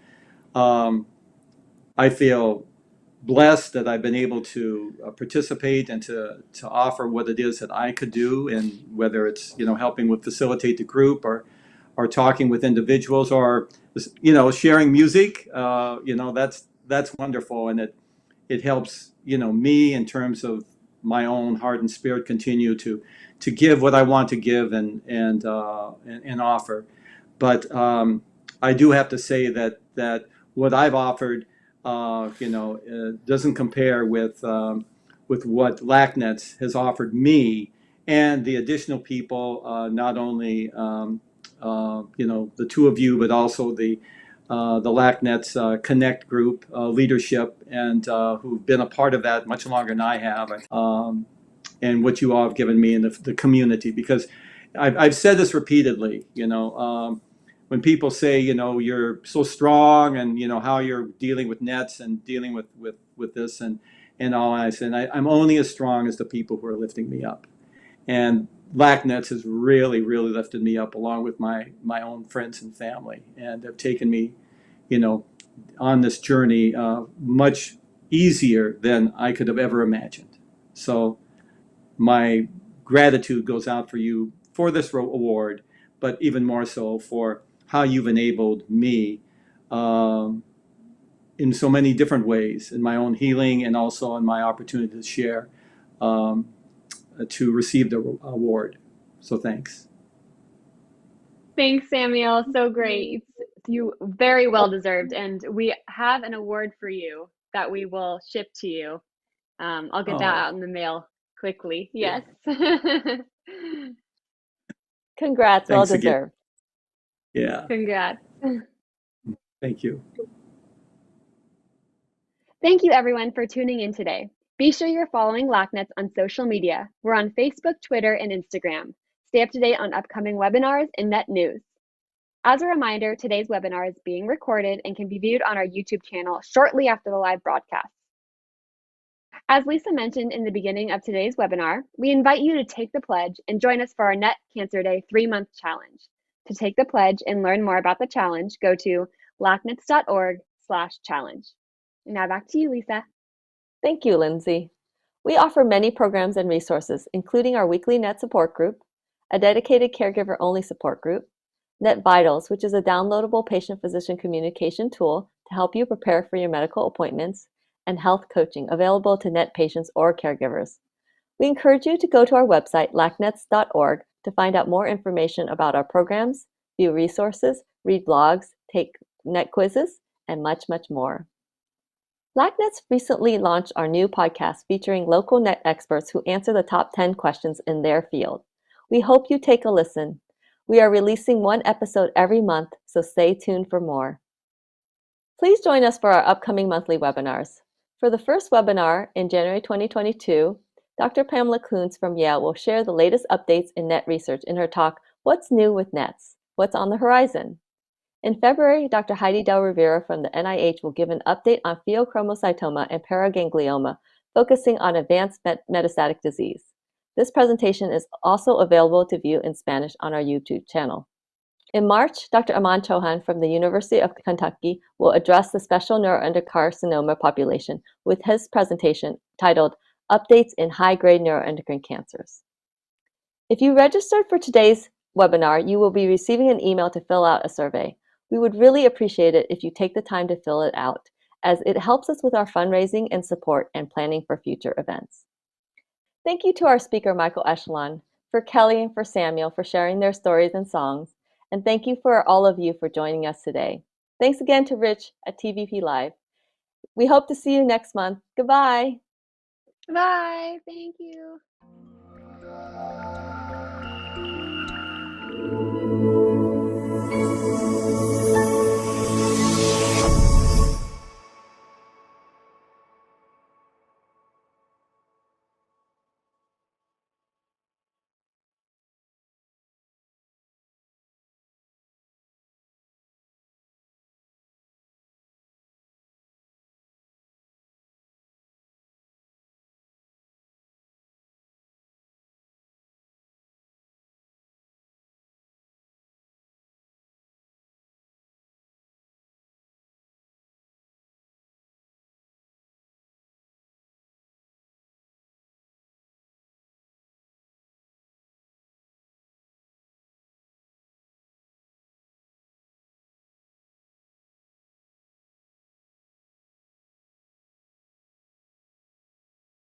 Speaker 5: um, I feel blessed that I've been able to participate and to offer what it is that I could do, and whether it's helping with facilitate the group or talking with individuals or sharing music. That's wonderful, and it helps me in terms of my own heart and spirit continue to give what I want to give and offer. But I do have to say that what I've offered, doesn't compare with what LACNETS has offered me and the additional people, not only the two of you, but also the LACNETS Connect group leadership, and who've been a part of that much longer than I have, and what you all have given me in the community. Because I've said this repeatedly, when people say, you're so strong, and how you're dealing with nets and dealing with this and all, I said, I'm only as strong as the people who are lifting me up. And LACNETS has really, really lifted me up, along with my own friends and family, and have taken me, on this journey much easier than I could have ever imagined. So my gratitude goes out for you for this award, but even more so for how you've enabled me um, in so many different ways in my own healing, and also in my opportunity to share, um, to receive the award. So thanks.
Speaker 1: Thanks, Samuel. So great. You very well deserved. And we have an award for you that we will ship to you. I'll get that
Speaker 5: Oh,
Speaker 1: out in the mail quickly.
Speaker 5: yeah.
Speaker 1: Yes.
Speaker 2: Congrats, well
Speaker 5: Thanks again.
Speaker 2: deserved.
Speaker 5: Yeah.
Speaker 1: Congrats.
Speaker 5: Thank you.
Speaker 1: Thank you, everyone, for tuning in today. Be sure you're following LACNETS on social media. We're on Facebook, Twitter, and Instagram. Stay up to date on upcoming webinars and net news. As a reminder, today's webinar is being recorded and can be viewed on our YouTube channel shortly after the live broadcast. As Lisa mentioned in the beginning of today's webinar, we invite you to take the pledge and join us for our Net Cancer Day 3-month challenge. To take the pledge and learn more about the challenge, go to lacnets.org/challenge. Now back to you, Lisa.
Speaker 2: Thank you, Lindsay. We offer many programs and resources, including our weekly NET support group, a dedicated caregiver-only support group, NET Vitals, which is a downloadable patient-physician communication tool to help you prepare for your medical appointments, and health coaching available to NET patients or caregivers. We encourage you to go to our website, lacnets.org, to find out more information about our programs, view resources, read blogs, take NET quizzes, and much, much more. LACNETS recently launched our new podcast featuring local NET experts who answer the top 10 questions in their field. We hope you take a listen. We are releasing one episode every month, so stay tuned for more. Please join us for our upcoming monthly webinars. For the first webinar in January 2022, Dr. Pamela Kuntz from Yale will share the latest updates in NET research in her talk, What's New with NETs? What's on the Horizon? In February, Dr. Heidi Del Rivera from the NIH will give an update on pheochromocytoma and paraganglioma, focusing on advanced metastatic disease. This presentation is also available to view in Spanish on our YouTube channel. In March, Dr. Aman Chauhan from the University of Kentucky will address the special neuroendocarcinoma population with his presentation titled Updates in High-Grade Neuroendocrine Cancers. If you registered for today's webinar, you will be receiving an email to fill out a survey. We would really appreciate it if you take the time to fill it out, as it helps us with our fundraising and support and planning for future events. Thank you to our speaker, Michael Eselun, for Kelly and for Samuel for sharing their stories and songs, and thank you for all of you for joining us today. Thanks again to Rich at TVP Live. We hope to see you next month. Goodbye.
Speaker 1: Bye. Thank you.